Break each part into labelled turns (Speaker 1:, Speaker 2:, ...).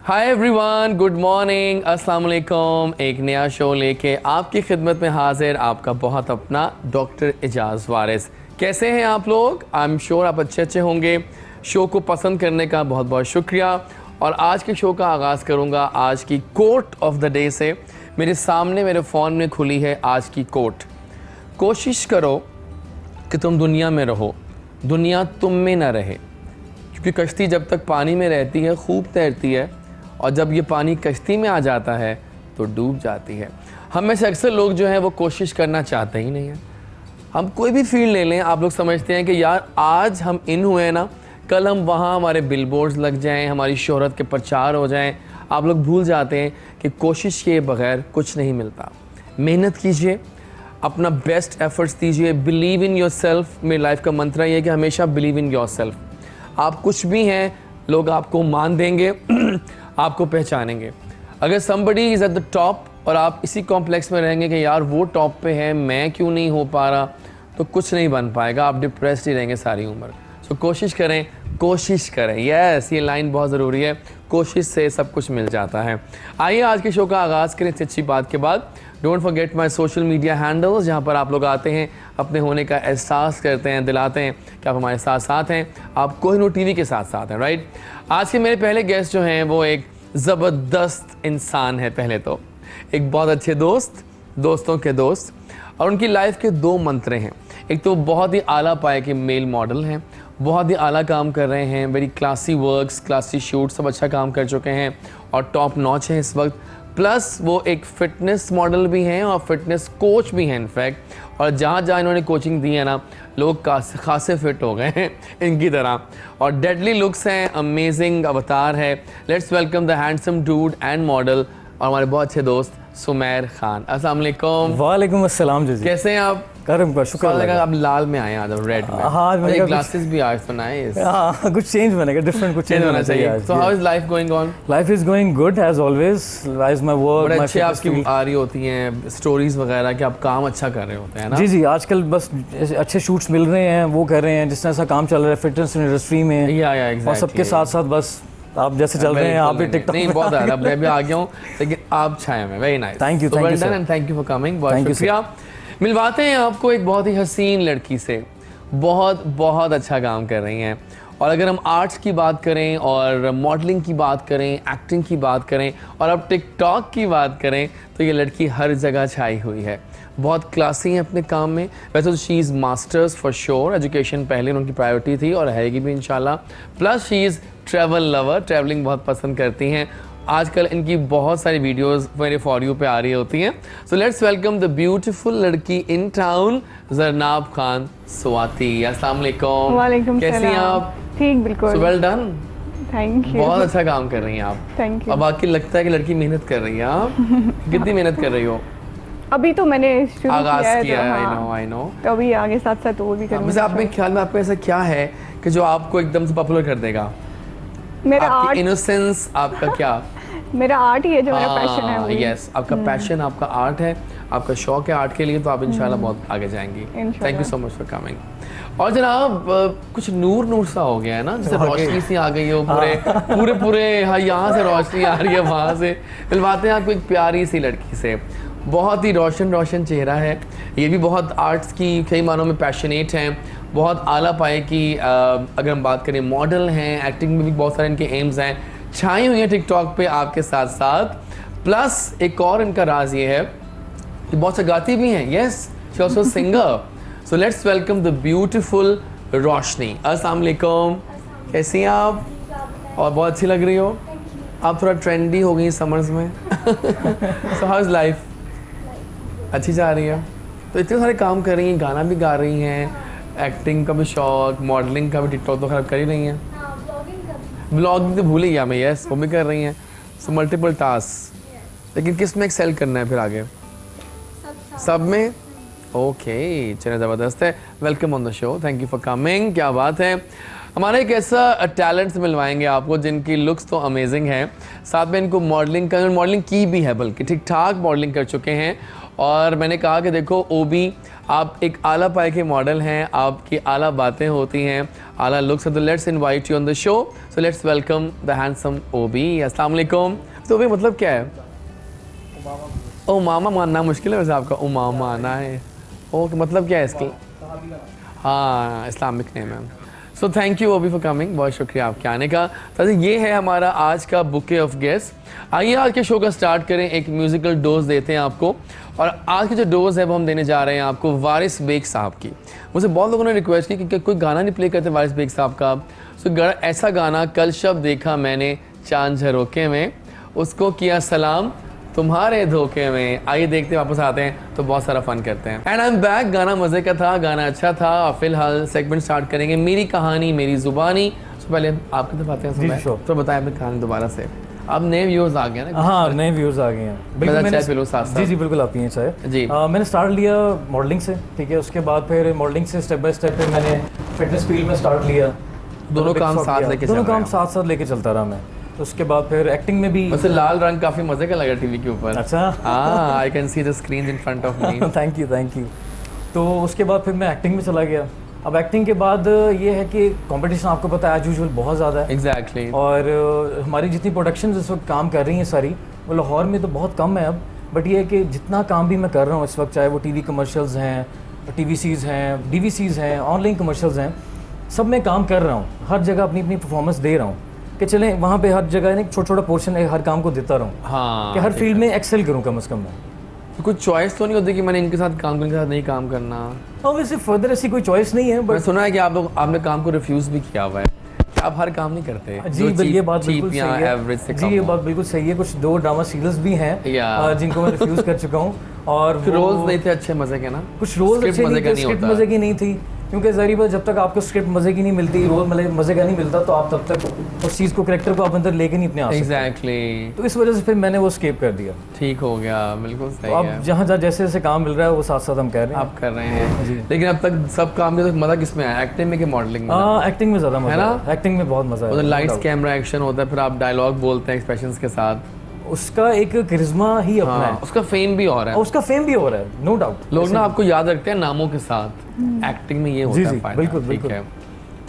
Speaker 1: Hi everyone, good morning, अस्सलाम वालेकुम। एक नया शो लेके आपकी खिदमत में हाजिर आपका बहुत अपना डॉक्टर एजाज वारिस। कैसे हैं आप लोग? आई एम श्योर आप अच्छे होंगे। शो को पसंद करने का बहुत बहुत शुक्रिया। और आज के शो का आगाज़ करूंगा आज की कोट ऑफ द डे से। मेरे सामने मेरे फ़ोन में खुली है आज की कोट। कोशिश करो कि तुम दुनिया में रहो, दुनिया तुम में ना रहे। क्योंकि कश्ती जब तक पानी में रहती है खूब तैरती है, और जब ये पानी कश्ती में आ जाता है तो डूब जाती है। हम में से अक्सर लोग जो हैं वो कोशिश करना चाहते ही नहीं हैं। हम कोई भी फील्ड ले लें, आप लोग समझते हैं कि यार आज हम इन हुए ना, कल हम वहाँ हमारे बिलबोर्ड्स लग जाएं, हमारी शोहरत के प्रचार हो जाएं। आप लोग भूल जाते हैं कि कोशिश किए बगैर कुछ नहीं मिलता। मेहनत कीजिए, अपना बेस्ट एफर्ट्स दीजिए, बिलीव इन योर सेल्फ। मेरी लाइफ का मंत्र ये है कि हमेशा बिलीव इन योर सेल्फ। आप कुछ भी हैं, लोग आपको मान देंगे, आपको पहचानेंगे। अगर somebody is at the top और आप इसी कॉम्प्लेक्स में रहेंगे कि यार वो टॉप पे है, मैं क्यों नहीं हो पा रहा, तो कुछ नहीं बन पाएगा, आप डिप्रेस्ड ही रहेंगे सारी उम्र। सो कोशिश करें, कोशिश करें। यस, ये लाइन बहुत ज़रूरी है, कोशिश से सब कुछ मिल जाता है। आइए आज के शो का आगाज़ करें अच्छी बात के बाद। Don't forget my social media handles, जहाँ पर आप लोग आते हैं, अपने होने का एहसास करते हैं, दिलाते हैं कि आप हमारे साथ साथ हैं, आप कोहिनूर टीवी के साथ साथ हैं, राइट। आज के मेरे पहले गेस्ट जो हैं वो एक ज़बरदस्त इंसान है। पहले तो एक बहुत अच्छे दोस्त, दोस्तों के दोस्त, और उनकी लाइफ के दो मंत्र हैं। एक तो बहुत ही आला पाए के मेल मॉडल हैं, बहुत ही आला काम कर रहे हैं, very classy works, classy shoot, सब अच्छा काम कर चुके हैं और टॉप नॉच हैं इस वक्त। प्लस वो एक फ़िटनेस मॉडल भी हैं और फिटनेस कोच भी हैं इनफैक्ट। और जहाँ जहाँ इन्होंने कोचिंग दी है ना, लोग खासे फिट हो गए हैं इनकी तरह। और डेडली लुक्स हैं, अमेजिंग अवतार है। Let's welcome the handsome dude and model और हमारे बहुत अच्छे दोस्त सुमैर खान। अस्सलाम वालेकुम।
Speaker 2: वालेकुम अस्सलाम जी।
Speaker 1: कैसे हैं आप?
Speaker 2: करम का शुक्र
Speaker 1: लगा आप लाल में आए, आज रेड में।
Speaker 2: हाँ, मैंने
Speaker 1: ग्लासेस भी आज बनाए।
Speaker 2: हाँ, कुछ चेंज बनेगा, डिफरेंट कुछ चेंज होना चाहिए।
Speaker 1: So how is life going on?
Speaker 2: Life is going good as always. As my work,
Speaker 1: बड़े
Speaker 2: my
Speaker 1: अच्छे आपकी आ रही होती हैं स्टोरीज वगैरह कि आप काम अच्छा कर रहे होते हैं ना।
Speaker 2: जी जी, आजकल बस अच्छे शूट्स मिल रहे हैं, वो कर रहे हैं, जिस तरह ऐसा काम चल रहा है फिटनेस इंडस्ट्री में।
Speaker 1: exactly.
Speaker 2: और सबके साथ साथ बस आप जैसे चल रहे हैं, आप भी टिकटॉक
Speaker 1: नहीं बहुत ज़्यादा, मैं भी आ गया हूँ, लेकिन आप छाया में। Very nice,
Speaker 2: thank you
Speaker 1: and thank you for coming. बहुत शुक्रिया। मिलवाते हैं आपको एक बहुत ही हसीन लड़की से, बहुत अच्छा काम कर रही हैं। और अगर हम आर्ट्स की बात करें और मॉडलिंग की बात करें, एक्टिंग की बात करें और अब टिकटॉक की बात करें, तो ये लड़की हर जगह छाई हुई है। बहुत क्लासी हैं अपने काम में। वैसे तो she is masters for sure, education पहले उनकी प्रायोरिटी थी और रहेगी भी इंशाल्लाह। Plus she is travel lover, travelling बहुत पसंद करती हैं। आजकल इनकी बहुत सारी वीडियोस मेरे फॉर यू पे आ रही होती हैं। सो लेट्स वेलकम द ब्यूटीफुल लड़की इन टाउन, ज़रनाब खान स्वाति। अस्सलाम वालेकुम।
Speaker 3: वालेकुम
Speaker 1: कैसी हैं आप?
Speaker 3: ठीक, बिल्कुल।
Speaker 1: So well done,
Speaker 3: thank you.
Speaker 1: बहुत अच्छा काम कर रही हैं आप।
Speaker 3: Thank you.
Speaker 1: अब आके लगता है कि लड़की मेहनत कर रही है। आप कितनी मेहनत कर रही हो?
Speaker 3: अभी तो मैंने शुरू
Speaker 1: आगाज किया
Speaker 3: है,
Speaker 1: है। I know.
Speaker 3: तो अभी आगे साथ साथ वो भी करूँगी।
Speaker 1: वैसे आप में ख्याल में आपको ऐसा क्या है कि जो आपको एकदम से पॉपुलर कर देगा?
Speaker 3: मेरा
Speaker 1: आपकी
Speaker 3: आर्ट,
Speaker 1: इनोसेंस, आपका क्या?
Speaker 3: मेरा आर्ट ही है जो मेरा पैशन है। वही।
Speaker 1: यस, आपका पैशन, आपका आर्ट है, आपका शौक है आर्ट के लिए, तो आप इंशाल्लाह बहुत आगे जाएंगी। Thank you so much for coming. और जनाब कुछ नूर सा हो गया है ना, जैसे रोशनी सी आ गई हो पूरे हाँ, यहाँ से रोशनी आ रही है, वहाँ से। मिलवाते हैं आपको एक प्यारी सी लड़की से। बहुत ही रोशन चेहरा है, ये भी बहुत आर्ट्स की कई मानों में पैशनेट हैं, बहुत आला पाए की अगर हम बात करें मॉडल हैं, एक्टिंग में भी बहुत सारे इनके एम्स हैं, छाई हुई हैं टिकटॉक पे आपके साथ साथ। प्लस एक और इनका राज ये है कि बहुत से गाती भी हैं। Yes, she also singer. So let's welcome the beautiful Roshni. अस्सलाम वालेकुम, कैसी हैं आप? और बहुत अच्छी लग रही हो आप, थोड़ा ट्रेंडी हो गई समर्स में। So how is life? अच्छी जा रही है? तो इतने सारे काम कर रही हैं, गाना भी गा रही हैं, एक्टिंग का भी शौक, मॉडलिंग का भी, टिकटॉक तो खराब कर ही रही हैं। ब्लॉगिंग तो भूल ही गया मैं। यस, वो भी कर रही हैं। So multiple task. लेकिन किस में एक्सेल करना है फिर आगे? सब में। ओके, चलिए ज़बरदस्त है। Welcome on the show, thank you for coming. क्या बात है। हमारा एक ऐसा टैलेंट मिलवाएंगे आपको जिनकी लुक्स तो अमेजिंग है, साथ में इनको मॉडलिंग की भी है, बल्कि ठीक ठाक मॉडलिंग कर चुके हैं। और मैंने कहा कि देखो ओबी, आप एक आला पाए के मॉडल हैं, आपकी आला बातें होती हैं, आला लुक्स, तो let's invite you on the show. So let's welcome the handsome Obi. अस्सलाम वालेकुम। तो ओबी मतलब क्या है? उमामा मानना मुश्किल है वैसे आपका, उमामा आना है। ओके, मतलब क्या है इसकी? हाँ, इस्लामिक नेम है। So thank you Obi for coming, बहुत शुक्रिया आपके आने का। तो ये है हमारा आज का बुके ऑफ गेस्ट। आइए आज के शो का स्टार्ट करें, एक म्यूज़िकल डोज देते हैं आपको। और आज की जो डोज है वो हम देने जा रहे हैं आपको वारिस बेग साहब की। मुझे बहुत लोगों ने रिक्वेस्ट की कि कोई गाना नहीं प्ले करते वारिस बेग साहब का। सो ऐसा गाना, कल शब देखा मैंने चांद झरोके में, उसको किया सलाम तुम्हारे धोखे में। आइए देखते हैं, वापस आते हैं तो बहुत सारा फन करते हैं। And I am back. गाना मजे का था, गाना अच्छा था। और फिलहाल सेगमेंट स्टार्ट करेंगे, मेरी कहानी मेरी जुबानी। तो पहले आपकी तरफ आते हैं, तो बताएं अपनी कहानी दोबारा से। अब नए व्यूअर्स आ गए ना?
Speaker 2: हाँ, नए व्यूअर्स आ गए हैं। बिल्कुल,
Speaker 1: चाय पी लो साथ साथ।
Speaker 2: जी जी बिल्कुल, आप पिए चाय
Speaker 1: जी।
Speaker 2: मैंने स्टार्ट लिया मॉडलिंग से, ठीक है। उसके बाद फिर मॉडलिंग से स्टेप बाय स्टेप फिर मैंने फिटनेस फील्ड में स्टार्ट लिया।
Speaker 1: दोनों काम साथ लेके
Speaker 2: दोनों काम साथ साथ लेके चलता रहा मैं। तो उसके बाद फिर एक्टिंग में भी।
Speaker 1: वैसे लाल रंग काफी मजे का लगा टीवी के ऊपर।
Speaker 2: अच्छा।
Speaker 1: हाँ, I can see the screen in front of me.
Speaker 2: Thank you thank you. तो उसके बाद फिर मैं एक्टिंग में चला गया। अब एक्टिंग के बाद ये है कि कंपटीशन आपको पता है एज यूजुअल बहुत ज़्यादा है।
Speaker 1: एग्जैक्टली।
Speaker 2: और हमारी जितनी प्रोडक्शन इस वक्त काम कर रही हैं सारी, वो लाहौर में तो बहुत कम है अब। बट ये है कि जितना काम भी मैं कर रहा हूँ इस वक्त, चाहे वो टीवी कमर्शियल्स हैं, TVCs हैं, DVCs हैं, ऑनलाइन कमर्शियल्स हैं, सब में काम कर रहा हूँ। हर जगह अपनी अपनी परफॉर्मेंस दे रहा हूँ कि चलें वहाँ पे हर जगह एक छोटा छोटा पोर्शन हर काम को देता रहूँ।
Speaker 1: हाँ,
Speaker 2: कि हर फील्ड में एक्सेल करूँ कम से कम मैं।
Speaker 1: तो कुछ चॉइस तो नहीं होती कि मैंने इनके साथ काम करने के साथ नहीं काम करना?
Speaker 2: हाँ, वैसे फर्दर ऐसी कोई चॉइस नहीं है।
Speaker 1: मैं
Speaker 2: बट
Speaker 1: सुना है कि आपने काम को रिफ्यूज भी किया हुआ है, कि आप हर काम नहीं करते।
Speaker 2: जी ये बात बिल्कुल सही है।
Speaker 1: एवरेज से
Speaker 2: जी ये बात बिल्कुल सही है। कुछ 2 ड्रामा सीरियल्स भी हैं जिनको मैं रिफ्यूज कर चुका हूँ। और
Speaker 1: रोल्स नहीं थे अच्छे मजे के ना?
Speaker 2: कुछ रोल्स अच्छे नहीं थे, स्क्रिप्ट मजे की नहीं थी। क्योंकि ज़ाहिर बात, जब तक आपको स्क्रिप्ट मजे की नहीं मिलती, रोल मजे का नहीं मिलता, तो आप तब तक उस चीज़ को, कैरेक्टर को आप अंदर लेके नहीं अपने आ सकते।
Speaker 1: एग्जैक्टली।
Speaker 2: तो इस वजह से फिर मैंने वो स्केप कर दिया।
Speaker 1: ठीक हो गया, बिल्कुल सही
Speaker 2: तो
Speaker 1: है।
Speaker 2: अब जहाँ जहाँ जैसे जैसे काम मिल रहा है वो साथ साथ हम कर रहे हैं।
Speaker 1: आप कर रहे हैं, लेकिन अब तक सब काम में तो मजा किसमें आया? एक्टिंग में कि मॉडलिंग में?
Speaker 2: हाँ, एक्टिंग में ज़्यादा मजा है। एक्टिंग में बहुत मजा है।
Speaker 1: लाइट्स कैमरा एक्शन होता है, फिर आप डायलॉग बोलते हैं एक्सप्रेशंस के साथ।
Speaker 2: उसका एक करिश्मा ही अपना है।
Speaker 1: उसका फेम भी और है।
Speaker 2: उसका फेम भी हो रहा है, नो डाउट।
Speaker 1: लोग ना आपको याद रखते हैं नामों के साथ। एक्टिंग में ये होता है फायदा।
Speaker 2: बिल्कुल
Speaker 1: ठीक
Speaker 2: बिल्कुल।
Speaker 1: है,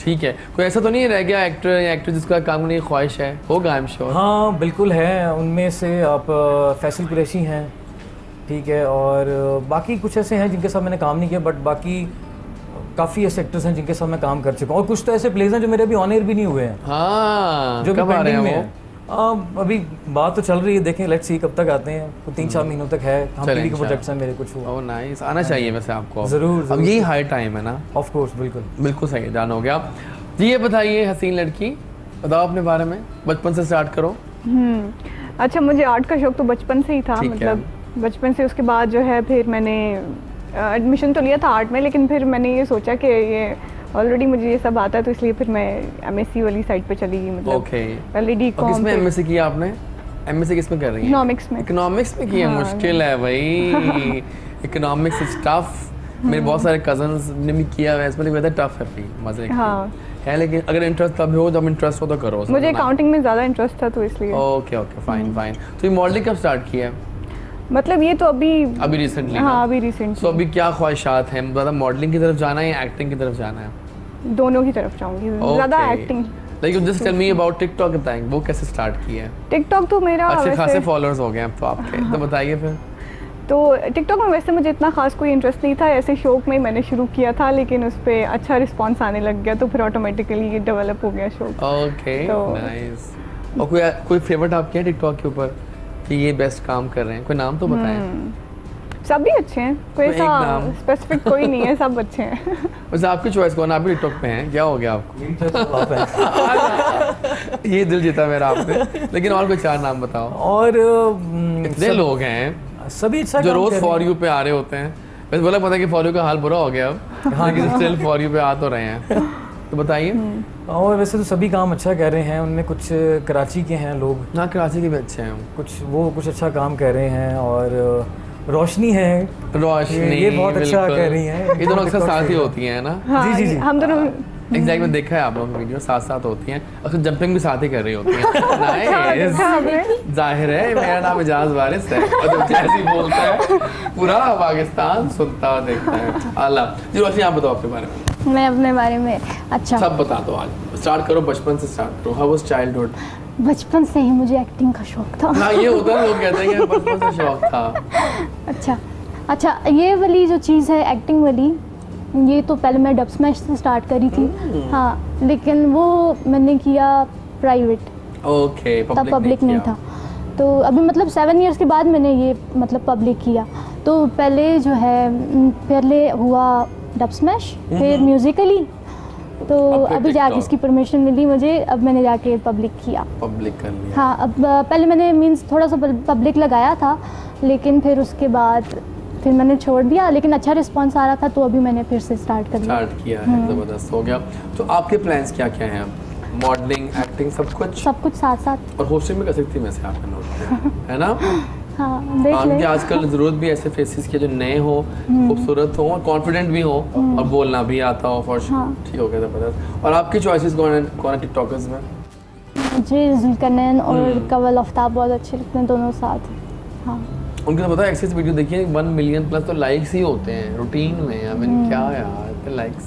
Speaker 1: ठीक है। कोई ऐसा तो नहीं रह गया एक्टर या एक्टर जिसका काम करने की ख्वाहिश है? होगा आई एम श्योर।
Speaker 2: हाँ बिल्कुल है। उनमें से आप फैसल कुरैशी हैं, ठीक है। और बाकी कुछ ऐसे हैं जिनके साथ मैंने काम नहीं किया, बट बाकी काफ़ी ऐसे एक्टर्स हैं जिनके साथ मैं काम कर चुका हूँ। और कुछ तो ऐसे प्लेज हैं जो मेरे अभी ऑन एयर भी नहीं हुए हैं।
Speaker 1: हाँ,
Speaker 2: जो
Speaker 1: कब आ रहे हैं वो?
Speaker 2: अभी बात तो चल रही है, देखें, लेट्स सी कब तक आते हैं। तो 3-4 महीनों तक है। हम टीवी के प्रोजेक्ट्स हैं मेरे कुछ।
Speaker 1: ओह नाइस, आना चाहिए वैसे आपको।
Speaker 2: जरूर।
Speaker 1: अब यही हाई टाइम है ना?
Speaker 2: ऑफ कोर्स, बिल्कुल
Speaker 1: बिल्कुल सही जान हो गया। जी ये बताइए, हसीन लड़की, बताओ अपने बारे में, बचपन से स्टार्ट करो।
Speaker 3: अच्छा, मुझे आर्ट का शौक तो बचपन से ही था। मतलब बचपन से। उसके बाद जो है फिर मैंने एडमिशन तो लिया था आर्ट में, लेकिन फिर मैंने ये सोचा कि ये ऑलरेडी मुझे ये सब आता है, तो इसलिए फिर मैं MSc वाली साइड पे चली गई। मतलब पहले D.Com।
Speaker 1: किसमें MSc किया आपने? MSc किसमें कर रही है?
Speaker 3: इकोनॉमिक्स में।
Speaker 1: इकोनॉमिक्स में किया? मुश्किल है भाई। Economics is tough. मेरे बहुत सारे कजन्स ने भी किया है इसमें, लेकिन टफ है फी मजे है। लेकिन अगर इंटरेस्ट तब हो, जब इंटरेस्ट हो तो करो।
Speaker 3: मुझे अकाउंटिंग में ज़्यादा इंटरेस्ट था, तो इसलिए।
Speaker 1: Okay fine. तो ये मॉडलिंग कब स्टार्ट किया है?
Speaker 3: मतलब ये तो अभी
Speaker 1: रिसेंटली?
Speaker 3: हाँ, अभी रिसेंटली।
Speaker 1: तो अभी क्या ख्वाहिशात हैं? ज़्यादा मॉडलिंग की तरफ जाना है या एक्टिंग की तरफ जाना है?
Speaker 3: दोनों की तरफ जाऊंगी, ज़्यादा एक्टिंग।
Speaker 1: लेकिन just tell me about TikTok, बताएंगे वो कैसे स्टार्ट किया है?
Speaker 3: टिकटॉक तो मेरा
Speaker 1: अच्छे खासे फॉलोअर्स हो गए अब तो आपके। तो बताइए फिर।
Speaker 3: तो टिकटॉक में वैसे मुझे इतना खास कोई इंटरेस्ट नहीं था, ऐसे शौक में मैंने शुरू किया था, लेकिन उस पर अच्छा रिस्पॉन्स आने लग गया, तो फिर ऑटोमेटिकली ये डेवलप हो गया शौक।
Speaker 1: Okay nice. और कोई फेवरेट आपके हैं टिकटॉक के ऊपर कि ये बेस्ट काम कर रहे हैं? कोई नाम तो बताएं।
Speaker 3: सब भी अच्छे हैं, कोई ऐसा स्पेसिफिक कोई नहीं है, सब अच्छे हैं।
Speaker 1: वैसे आपकी चॉइस कौन? आप भी टिकटॉक पे हैं, क्या हो गया आपको? ये दिल जीता मेरा आपने। लेकिन और कोई 4 नाम बताओ।
Speaker 2: और
Speaker 1: इतने लोग हैं
Speaker 2: सभी अच्छा
Speaker 1: जो रोज फॉर यू पे आ रहे होते हैं। वैसे बोला पता है कि फॉर यू का हाल बुरा हो गया अब, लेकिन स्टिल फॉर यू पे आ तो रहे हैं। तो बताइए।
Speaker 2: और वैसे तो सभी काम अच्छा कर रहे हैं। उनमें कुछ कराची के हैं लोग।
Speaker 1: हाँ, कराची के भी अच्छे हैं।
Speaker 2: कुछ अच्छा काम कर रहे हैं। और रोशनी है,
Speaker 1: रोशनी
Speaker 2: ये बहुत अच्छा कर रही हैं।
Speaker 1: ये दोनों अक्सर साथ ही होती हैं ना?
Speaker 3: हाँ,
Speaker 2: जी।
Speaker 3: हम दोनों
Speaker 1: एग्जैक्ट में देखा है आप लोगों की वीडियो साथ साथ होती हैं और जंपिंग भी साथ ही कर रही होती हैं। नाइस,
Speaker 3: देखा आपने?
Speaker 1: जाहिर है मेरा नाम एजाज वारिस है और जब जैसे ही बोलता है पूरा पाकिस्तान सुनता और देखता है। आला जी, रोशनी आप बताओ अपने बारे में।
Speaker 4: मैं अपने बारे में अच्छा
Speaker 1: सब बता दो, आज स्टार्ट करो, बचपन से स्टार्ट करो। How was childhood?
Speaker 4: बचपन से ही मुझे एक्टिंग का शौक था।
Speaker 1: हाँ ये होता है, लोग कहते हैं कि बचपन से शौक था।
Speaker 4: अच्छा ये वाली जो चीज़ है एक्टिंग वाली, ये तो पहले मैं डब स्मैश से स्टार्ट करी थी। हाँ, लेकिन वो मैंने किया प्राइवेट,
Speaker 1: ओके,
Speaker 4: तब पब्लिक नहीं था। तो अभी मतलब 7 इयर्स के बाद मैंने ये मतलब पब्लिक किया। तो पहले जो है पहले हुआ डब स्मैश, फिर म्यूजिकली, तो
Speaker 1: अब फिर
Speaker 4: अभी जाके
Speaker 1: TikTok।
Speaker 4: इसकी परमिशन मिली मुझे, अब मैंने जाके पब्लिक किया।
Speaker 1: पब्लिक कर लिया।
Speaker 4: हाँ, अब पहले मैंने मीन्स थोड़ा सा पब्लिक लगाया था, लेकिन फिर उसके बाद फिर मैंने छोड़ दिया, लेकिन अच्छा रिस्पांस आ रहा था तो अभी मैंने फिर से स्टार्ट कर दिया।
Speaker 1: स्टार्ट किया है, ज़बरदस्त हो गया। तो आपके प्लान्स क्या क्या हैं अब? मॉडलिंग, एक्टिंग, सब कुछ?
Speaker 4: सब कुछ साथ साथ।
Speaker 1: और होस्टिंग भी कर सकती है वैसे, आपका नोट किया है ना?
Speaker 4: हाँ, देख
Speaker 1: क्योंकि
Speaker 4: ले।
Speaker 1: आजकल ज़रूरत भी ऐसे फेसेस के जो नए हो, खूबसूरत हो और कॉन्फिडेंट भी हो और बोलना भी आता हो। फॉर
Speaker 4: हाँ।
Speaker 1: ठीक हो गया, ज़बरदस्त। और आपकी चॉइसेस कौन है टिकटॉकर्स में?
Speaker 4: मुझे जुल्करनैन और कवल आफ्ताब बहुत अच्छे लगते हैं, दोनों साथ। हाँ,
Speaker 1: उनके तो पता है एक्सेस वीडियो देखिए 1 मिलियन प्लस तो लाइक्स ही होते हैं रूटीन में। आई मीन क्या यार, इतने लाइक्स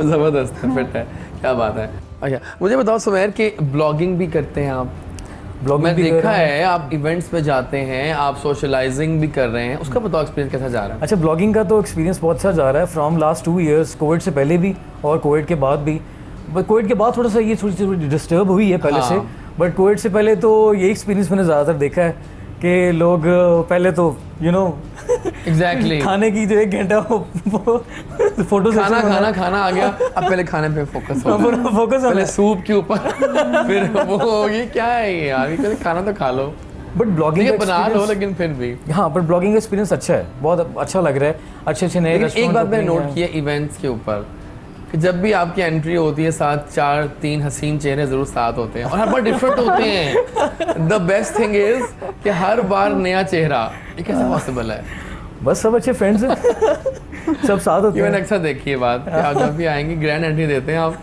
Speaker 1: ज़बरदस्त है, फिट है, क्या बात है। अच्छा मुझे बताओ सुमैर कि ब्लॉगिंग भी करते हैं आप?
Speaker 2: ब्लॉगिंग
Speaker 1: मैं
Speaker 2: भी कर
Speaker 1: देखा
Speaker 2: रहा हूँ।
Speaker 1: है आप इवेंट्स पे जाते हैं, आप सोशलाइजिंग भी कर रहे हैं, उसका बताओ एक्सपीरियंस कैसा जा रहा है?
Speaker 2: अच्छा, ब्लॉगिंग का तो एक्सपीरियंस बहुत अच्छा जा रहा है फ्रॉम लास्ट 2 इयर्स, कोविड से पहले भी और कोविड के बाद भी। बट कोविड के बाद थोड़ा सा ये थोड़ी डिस्टर्ब हुई है पहले से,
Speaker 1: हाँ।
Speaker 2: बट कोविड से पहले तो यही एक्सपीरियंस मैंने ज़्यादातर देखा है कि लोग पहले तो
Speaker 1: एग्जैक्टली
Speaker 2: खाने की जो 1 घंटा फोटो
Speaker 1: खाना आ गया, अब पहले खाने पे फोकस हो,
Speaker 2: फोकस
Speaker 1: पहले सूप के ऊपर फिर वो होगी क्या है ये यार, ये कहते खाना तो खा लो,
Speaker 2: बट ब्लॉगिंग
Speaker 1: ठीक है बना लो, लेकिन फिर भी
Speaker 2: हाँ, बट ब्लॉगिंग का एक्सपीरियंस अच्छा है, बहुत अच्छा लग रहा है। अच्छे नए
Speaker 1: लेकिन एक बात मैंने
Speaker 2: restaurant
Speaker 1: नोट
Speaker 2: opening
Speaker 1: की है इवेंट्स के ऊपर कि जब भी आपकी एंट्री होती है साथ 4-3 हसीन चेहरे जरूर साथ होते हैं और हर बार डिफरेंट होते हैं। द बेस्ट थिंग इज कि हर बार नया चेहरा, ये कैसे पॉसिबल है?
Speaker 2: है। बस सब अच्छे फ्रेंड्स हैं सब साथ होते
Speaker 1: ये मैंने
Speaker 2: हैं।
Speaker 1: अक्सर देखी है बात कि आप जब भी आएंगे ग्रैंड एंट्री देते हैं आप,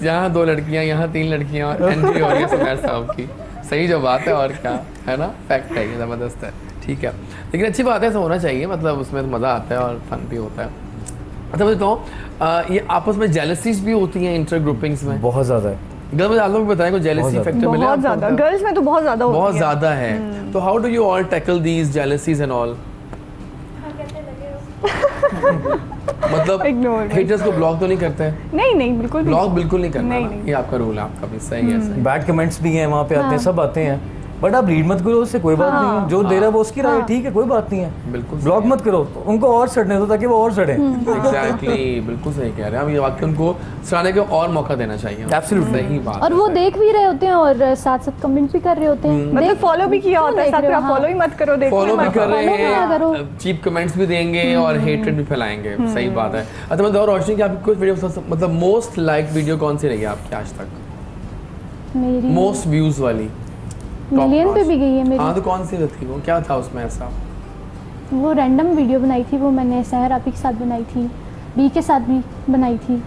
Speaker 1: यहाँ 2 लड़कियाँ, यहाँ 3 लड़कियाँ और एंट्री हो रही है सुमैर साहब की। सही जो बात है और क्या है ना, फैक्ट है, ये ज़बरदस्त है, ठीक है। लेकिन अच्छी बात है, ऐसा होना चाहिए, मतलब उसमें तो मज़ा आता है और फन भी होता है। अच्छा मुझे बताओ ये आपस में जेलसीज भी होती हैं इंटर ग्रुपिंग्स में?
Speaker 2: बहुत ज़्यादा है।
Speaker 1: गर्ल्स में आप लोग बताएं कोई जेलसी
Speaker 2: बहुत
Speaker 1: फैक्टर मिला?
Speaker 3: बहुत ज़्यादा, गर्ल्स में तो बहुत ज़्यादा होती
Speaker 1: बहुत
Speaker 3: है।
Speaker 1: ज़्यादा है। तो how do you all tackle these jealousies and all? मतलब
Speaker 3: Ignore me.
Speaker 1: हेटर्स को ब्लॉक तो नहीं करते हैं?
Speaker 3: नहीं बिल्कुल भी
Speaker 1: ब्लॉक बिल्कुल नहीं करना
Speaker 3: नहीं,
Speaker 1: ना?
Speaker 3: नहीं।
Speaker 1: ये आपका रूल है, आपका भी सही है, सही।
Speaker 2: बैड कमेंट्स भी हैं वहाँ पे आते हैं,
Speaker 4: हाँ।
Speaker 2: सब आते हैं, बट आप रीड मत करो, उससे कोई बात नहीं है। जो दे रहा है वो उसकी राय है, ठीक है, कोई बात नहीं है।
Speaker 1: बिल्कुल
Speaker 2: ब्लॉक मत करो, उनको और सड़ने दो ताकि वो और सड़े।
Speaker 1: एग्जैक्टली, बिल्कुल सही कह रहे हैं आप। ये वाकई उनको सराहने का और मौका देना चाहिए।
Speaker 2: Absolutely.
Speaker 1: सही बात
Speaker 4: और
Speaker 1: है,
Speaker 4: वो
Speaker 1: सही।
Speaker 4: देख भी रहे होते हैं और साथ साथ कमेंट भी कर रहे होते हैं।
Speaker 3: मतलब फॉलो भी किया होता है
Speaker 4: देख
Speaker 3: साथ
Speaker 4: रहे
Speaker 3: में,
Speaker 4: हो,
Speaker 3: आप
Speaker 4: हाँ।
Speaker 3: फॉलो ही मत करो, देखो
Speaker 1: फॉलो
Speaker 3: ही
Speaker 1: भी
Speaker 3: मत
Speaker 1: कर
Speaker 3: करो।
Speaker 1: रहे
Speaker 4: follow भी ना करो।
Speaker 1: हैं, चीप कमेंट्स भी देंगे और हेटरेड भी फैलाएंगे, सही बात है। अच्छा मैं और रोशनी की आपकी कुछ वीडियो मतलब मोस्ट लाइक वीडियो कौन सी रही है आपकी आज तक?
Speaker 4: मेरी
Speaker 1: मोस्ट व्यूज वाली
Speaker 4: मिलियन पे भी गई है
Speaker 1: हाँ,
Speaker 4: मेरी।
Speaker 1: तो कौन सी थी वो, क्या था उसमें ऐसा?
Speaker 4: वो रैंडम वीडियो बनाई थी, वो मैंने सहर आपी के साथ बनाई थी, बी के साथ भी बनाई थी,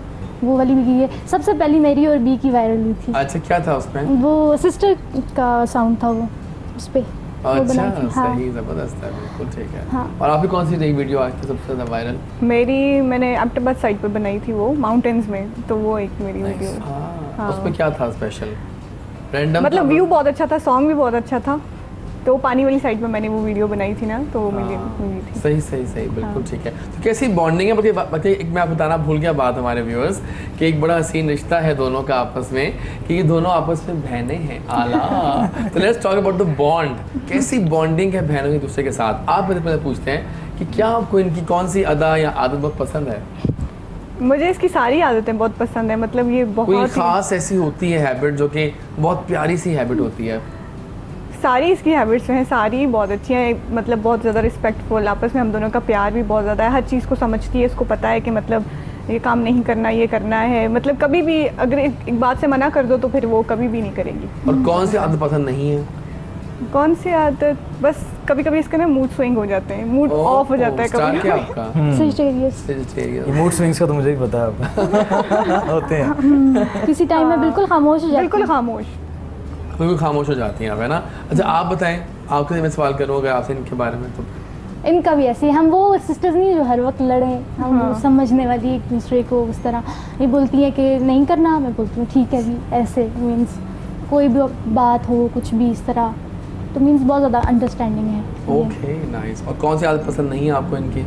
Speaker 4: वो वाली भी गई है। सबसे पहली मेरी और बी की वायरल हुई थी।
Speaker 1: अच्छा क्या था उसमें?
Speaker 4: वो सिस्टर का साउंड था वो, उस पे वो
Speaker 1: अच्छा
Speaker 4: बनाई थी। हाँ,
Speaker 1: सही, जबरदस्त है, बिल्कुल ठीक है।
Speaker 4: हाँ।
Speaker 1: और आपकी कौन सी रही वीडियो आज तक सबसे ज्यादा वायरल?
Speaker 3: मैंने एबटाबाद साइड पर बनाई थी, वो माउंटेन्स में, तो वो एक मेरी वीडियो है।
Speaker 1: हाँ, उसमें क्या था स्पेशल? रैंडम
Speaker 3: मतलब व्यू बहुत अच्छा था, सॉन्ग भी बहुत अच्छा था, तो पानी वाली साइड पे मैंने वो वीडियो बनाई थी ना, तो वो मिली थी।
Speaker 1: सही सही सही, बिल्कुल ठीक है। तो कैसी बॉन्डिंग है? बल्कि एक मैं आपको बताना भूल गया बात हमारे व्यूअर्स कि एक बड़ा हसीन रिश्ता है दोनों का आपस में, कि ये दोनों आपस में बहनें हैं। आला तो let's talk about the bond. कैसी बॉन्डिंग है बहनों की दूसरे के साथ? आप मेरे पहले पूछते हैं कि क्या आपको इनकी कौन सी अदा या आदत बहुत पसंद है?
Speaker 3: मुझे इसकी सारी आदतें बहुत पसंद है, मतलब ये
Speaker 1: कोई
Speaker 3: बहुत ही
Speaker 1: खास ऐसी होती है हैबिट जो कि बहुत प्यारी सी हैबिट होती है?
Speaker 3: सारी इसकी हैबिट्स जो हैं सारी बहुत अच्छी हैं, मतलब बहुत ज़्यादा रिस्पेक्टफुल, आपस में हम दोनों का प्यार भी बहुत ज़्यादा है, हर चीज़ को समझती है, इसको पता है कि मतलब ये काम नहीं करना, ये करना है, मतलब कभी भी अगर एक बात से मना कर दो तो फिर वो कभी भी नहीं करेगी।
Speaker 1: और कौन सी आदत पसंद नहीं है?
Speaker 3: कौन सी आदत, बस कभी कभी इसके ना मूड स्विंग हो जाते हैं, मूड ऑफ हो जाता है
Speaker 1: स्टार
Speaker 3: कभी
Speaker 1: क्या
Speaker 3: कभी।
Speaker 1: आपका?
Speaker 4: सेजिटेरियस।
Speaker 1: Sagittarius।
Speaker 2: ये मूड स्विंग्स का तो मुझे ही पता है होते हैं।
Speaker 4: किसी टाइम में बिल्कुल खामोश हो जाती
Speaker 3: बिल्कुल
Speaker 4: हूँ।
Speaker 3: खामोश।
Speaker 1: बिल्कुल खामोश हो जाती हैं आप, है ना? अच्छा आप बताएं, आपसे मैं सवाल करूँगा आपसे इनके बारे में तो
Speaker 4: इनका भी ऐसे ही, हम वो सिस्टर्स नहीं जो हर वक्त लड़े, हम वो
Speaker 3: हाँ।
Speaker 4: समझने वाली एक दूसरे को उस तरह। ये बोलती है कि नहीं करना, मैं बोलती हूँ ठीक है जी, ऐसे मीन्स कोई भी बात हो कुछ भी इस तरह, तो मीन्स बहुत ज़्यादा अंडरस्टैंडिंग है।
Speaker 1: Okay nice. और कौन सी आदत पसंद नहीं है आपको इनकी?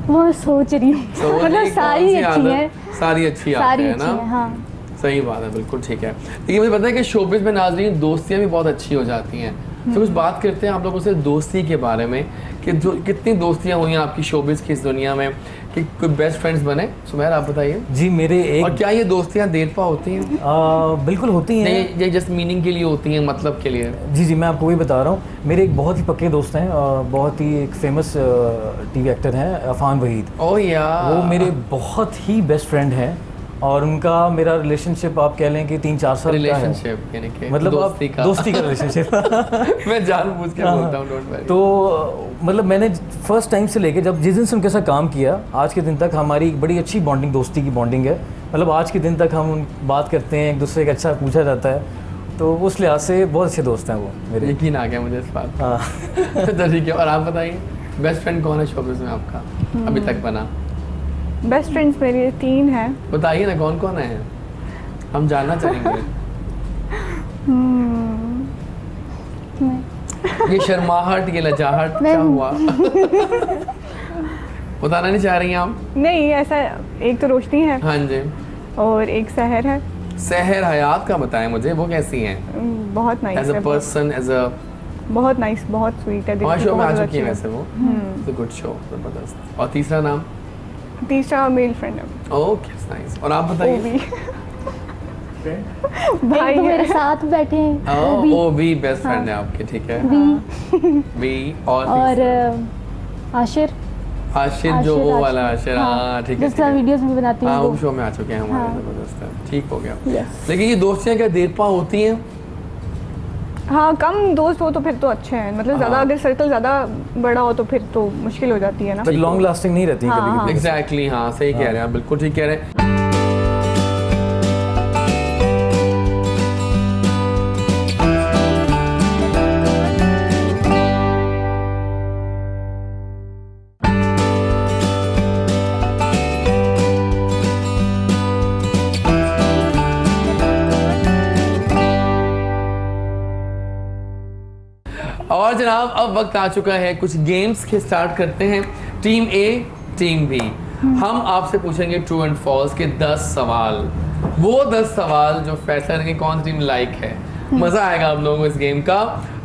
Speaker 4: वो मैं सोच रही हूँ
Speaker 1: तो वो
Speaker 4: मतलब
Speaker 1: नहीं,
Speaker 4: सारी
Speaker 1: कौन सी
Speaker 4: अच्छी
Speaker 1: आदत?
Speaker 4: हैं,
Speaker 1: सारी अच्छी आदतें
Speaker 4: सारी
Speaker 1: हैं
Speaker 4: अच्छी
Speaker 1: ना?
Speaker 4: हैं, हाँ।
Speaker 1: सही बात है, बिल्कुल ठीक है। लेकिन मुझे पता है कि शोबिज़ में नाज़रीन दोस्तियाँ भी बहुत अच्छी हो जाती हैं। तो कुछ बात करते हैं आप लोगों से दोस्ती के बारे में कि जो कितनी दोस्तियाँ हुई हैं आपकी शोबिज़ की इस दुनिया में, कि कोई बेस्ट फ्रेंड्स बने। सुमेर आप बताइए।
Speaker 2: जी मेरे
Speaker 1: और
Speaker 2: एक
Speaker 1: क्या ये दोस्तियाँ देर पा होती हैं?
Speaker 2: बिल्कुल होती हैं।
Speaker 1: नहीं, ये जस्ट मीनिंग के लिए होती हैं, मतलब के लिए?
Speaker 2: जी जी मैं आपको वही बता रहा हूँ। मेरे एक बहुत ही पक्के दोस्त हैं, बहुत ही एक फेमस टीवी एक्टर हैं अफान वहीद।
Speaker 1: ओह यार,
Speaker 2: वो मेरे बहुत ही बेस्ट फ्रेंड हैं और उनका मेरा रिलेशनशिप आप कह लें कि 3-4 साल का है।
Speaker 1: रिलेशनशिप यानी कि
Speaker 2: मतलब
Speaker 1: दोस्ती का।
Speaker 2: दोस्ती का रिलेशनशिप।
Speaker 1: मैं जानबूझ के बोलता हूँ, डोंट वरी।
Speaker 2: तो मतलब मैंने फर्स्ट टाइम से लेके जब जिस दिन से उनके साथ काम किया आज के दिन तक हमारी एक बड़ी अच्छी बॉन्डिंग, दोस्ती की बॉन्डिंग है। मतलब आज के दिन तक हम बात करते हैं, एक दूसरे का अच्छा पूछा जाता है, तो उस लिहाज से बहुत अच्छे दोस्त हैं वो मेरे।
Speaker 1: यकीन आ गया मुझे इस बात।
Speaker 2: हाँ
Speaker 1: तो ठीक है। और आप बताइए बेस्ट फ्रेंड कौन है शोबिज़ में आपका अभी तक बना?
Speaker 3: बेस्ट फ्रेंड्स मेरे 3 हैं।
Speaker 1: बताइए ना कौन कौन है, हम जानना चाहेंगे।
Speaker 4: मैं-
Speaker 1: ये शर्माहट, ये लजाहट
Speaker 4: मैं-
Speaker 1: क्या हुआ? बताना नहीं चाह रही हैं आप?
Speaker 3: नहीं, ऐसा एक तो रोशनी है
Speaker 1: हाँ जी।
Speaker 3: और एक सहर है।
Speaker 1: सहर हयात का बताएं मुझे, वो कैसी हैं?
Speaker 3: बहुत नाइस
Speaker 1: एज अ
Speaker 3: है,
Speaker 1: पर्सन, एज अ
Speaker 3: बहुत नाइस, बहुत स्वीट है, दिल
Speaker 1: हमारे
Speaker 3: की
Speaker 1: शो में आ
Speaker 3: बहुत
Speaker 1: चुकी है
Speaker 3: अच्छी
Speaker 1: वैसे वो। इट्स अ गुड शो, जबरदस्त। और तीसरा नाम?
Speaker 3: तीसरा मेल फ्रेंड है,
Speaker 1: ओके नाइस। और आप
Speaker 3: वो
Speaker 1: बताइए।
Speaker 3: भी
Speaker 4: एक
Speaker 3: भाई
Speaker 4: तो मेरे
Speaker 3: है।
Speaker 4: साथ बैठे हैं वो भी,
Speaker 1: ओ भी बेस्ट फ्रेंड है आपके, ठीक है। भी और
Speaker 4: और आशिर
Speaker 1: आशिर जो वो वाला आशिर, हाँ ठीक है।
Speaker 4: जिसका वीडियोस भी बनाती हूँ
Speaker 1: हाँ
Speaker 4: वो।
Speaker 1: वो शो में आ चुके हैं हमारे,
Speaker 4: हाँ।
Speaker 1: जबरदस्त है, ठीक हो गया।
Speaker 4: Yes.
Speaker 1: लेकिन ये दोस्तियाँ क्या देर पा होती हैं?
Speaker 3: हाँ, कम दोस्त हो तो फिर तो अच्छे हैं, मतलब ज़्यादा
Speaker 1: हाँ।
Speaker 3: अगर सर्कल ज़्यादा बड़ा हो तो फिर तो मुश्किल हो जाती है ना।
Speaker 2: बट लॉन्ग लास्टिंग नहीं रहती
Speaker 3: हाँ,
Speaker 2: कभी
Speaker 3: हाँ।
Speaker 2: कभी।
Speaker 1: एग्जैक्टली हाँ, सही कह रहे हैं आप, बिल्कुल ठीक कह रहे हैं। और जनाब अब वक्त आ चुका है कुछ गेम्स के, स्टार्ट करते हैं। टीम ए, टीम बी। हम आपसे पूछेंगे ट्रू एंड फॉल्स के 10 सवाल, वो 10 सवाल जो फैसला करेंगे कौन सी टीम लाइक है। मज़ा आएगा आप लोगों को इस गेम का।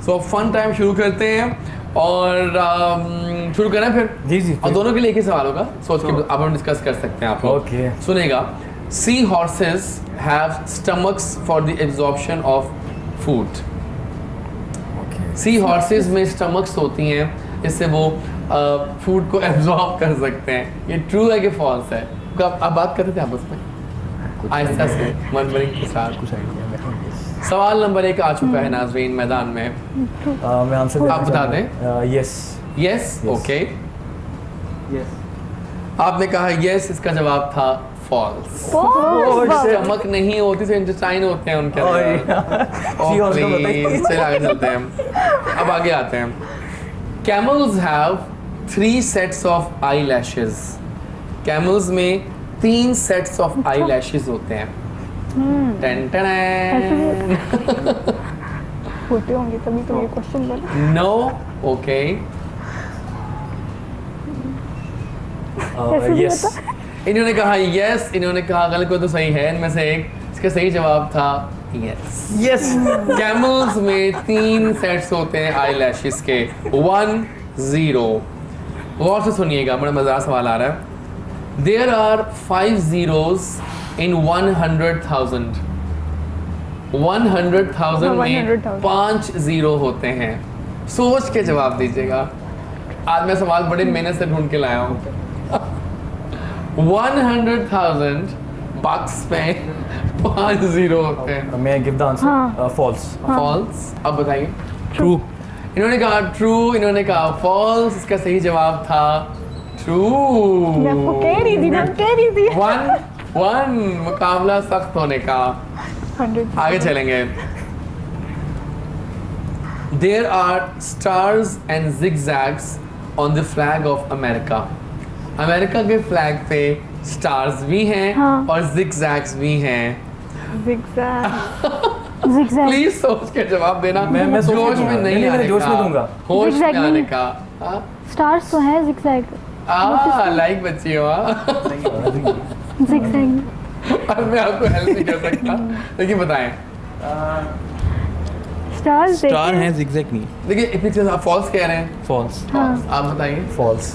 Speaker 1: सो फन टाइम शुरू करते हैं और शुरू करें फिर।
Speaker 2: जी जी
Speaker 1: और दोनों के लिए एक ही सवाल होगा, सोच के आप लोग डिस्कस कर सकते हैं आप लोग।
Speaker 2: Okay.
Speaker 1: सुनेगा, सी horses have stomachs for the absorption of food. C horses में स्टमक्स होती हैं जिससे वो फूड को एब्जॉर्ब कर सकते हैं। ये ट्रू है कि फॉल्स है? आप बात करते थे आपस में आहिस्ता से, मन बरिंग के साथ।
Speaker 2: कुछ आइडिया नहीं।
Speaker 1: सवाल नंबर 1 आ चुका है नाजरीन मैदान में।
Speaker 2: मैं आंसर
Speaker 1: आप बता दें।
Speaker 2: Yes
Speaker 1: yes,
Speaker 2: Yes.
Speaker 1: Okay.
Speaker 2: Yes
Speaker 1: आपने कहा यस, इसका जवाब था फॉल्स। स्टमक नहीं होती, सिर्फ इंटेस्टाइन होते हैं उनके अंदर।
Speaker 2: सी हॉर्स का बताइए।
Speaker 1: प्लीज चलिए आगे चलते हैं। अब आगे आते हैं। Camels have 3 sets of eyelashes. Camels में 3 सेट्स ऑफ आई लैशेज होते हैं। टन टन।
Speaker 3: होते होंगे तभी तो ये क्वेश्चन बना।
Speaker 1: No, okay.
Speaker 2: यस
Speaker 1: इन्होंने कहा यस, इन्होंने कहा गलत, को तो सही है इनमें से एक। इसका सही जवाब था यस।
Speaker 2: यस
Speaker 1: कैमल्स में 3 सेट्स होते हैं आई लैशेस के। 1, 0। गौर से सुनिएगा, बड़ा मज़ेदार सवाल आ रहा है। देयर आर 5 zeros इन 100,000। 100,000 में
Speaker 3: 100,000
Speaker 1: 5 जीरो होते हैं। सोच के जवाब दीजिएगा। आज मैं सवाल बड़ी मेहनत से ढूंढ के लाया हूँ। 100,000 बक्स में 5 जीरो होते हैं।
Speaker 2: मैं give the answer false.
Speaker 1: False. अब बताइए।
Speaker 5: ट्रू।
Speaker 1: इन्होंने कहा ट्रू, इन्होंने कहा फॉल्स। इसका सही जवाब था ट्रू।
Speaker 3: मैं आपको कह रही थी, मैं कह रही थी।
Speaker 1: 1-1 मुकाबला सख्त होने का।
Speaker 3: 100
Speaker 1: आगे चलेंगे। There are stars and zigzags on the flag of America. America के फ्लैग पे स्टार्स भी हैं
Speaker 3: हाँ।
Speaker 1: और zigzags भी हैं।
Speaker 3: zigzag
Speaker 4: zigzag.
Speaker 1: प्लीज सोच के जवाब देना।
Speaker 2: मैं सोच के
Speaker 1: जोश में
Speaker 2: दूंगा।
Speaker 1: नहीं
Speaker 2: नहीं,
Speaker 1: आने
Speaker 2: मैं जोश
Speaker 1: का।
Speaker 2: में दूंगा।
Speaker 1: होश में
Speaker 4: Zigzag
Speaker 1: आने
Speaker 4: नहीं।
Speaker 1: का। हाँ?
Speaker 4: स्टार्स तो है जिगजैग।
Speaker 1: लाइक बच्ची हो हाँ?
Speaker 4: जिगजैग।
Speaker 1: और मैं आपको हेल्प नहीं कर सकता लेकिन बताएं।
Speaker 3: stars
Speaker 5: स्टार है, जिगजैग नहीं।
Speaker 1: देखिए इतनी चीज आप फॉल्स कह रहे हैं।
Speaker 5: फॉल्स।
Speaker 1: आप बताइए।
Speaker 2: फॉल्स।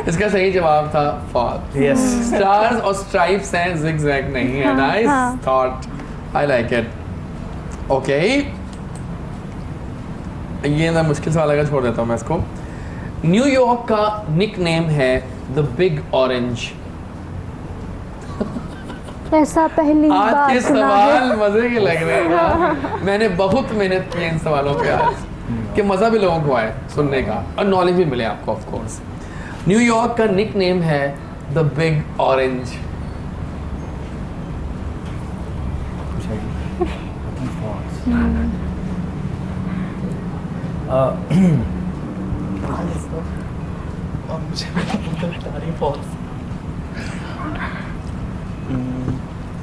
Speaker 1: इसका सही जवाब था फॉल्स।
Speaker 2: यस।
Speaker 1: स्टार्स और स्ट्राइप्स हैं, zigzag नहीं है। नाइस
Speaker 3: हाँ।
Speaker 1: Thought, I like it. Okay, ये ना मुश्किल सवाल लगा, छोड़ देता हूँ मैं इसको। न्यूयॉर्क का निकनेम है द बिग ऑरेंज।
Speaker 4: ऐसा पहली
Speaker 1: आज
Speaker 4: बार
Speaker 1: के
Speaker 4: सुना
Speaker 1: सवाल
Speaker 4: है।
Speaker 1: मजे के लग रहे हैं ना? मैंने बहुत मेहनत की है इन सवालों पे आज कि मजा भी लोगों को आए सुनने का और नॉलेज भी मिले आपको। ऑफ कोर्स न्यूयॉर्क का निकनेम है द बिग ऑरेंज।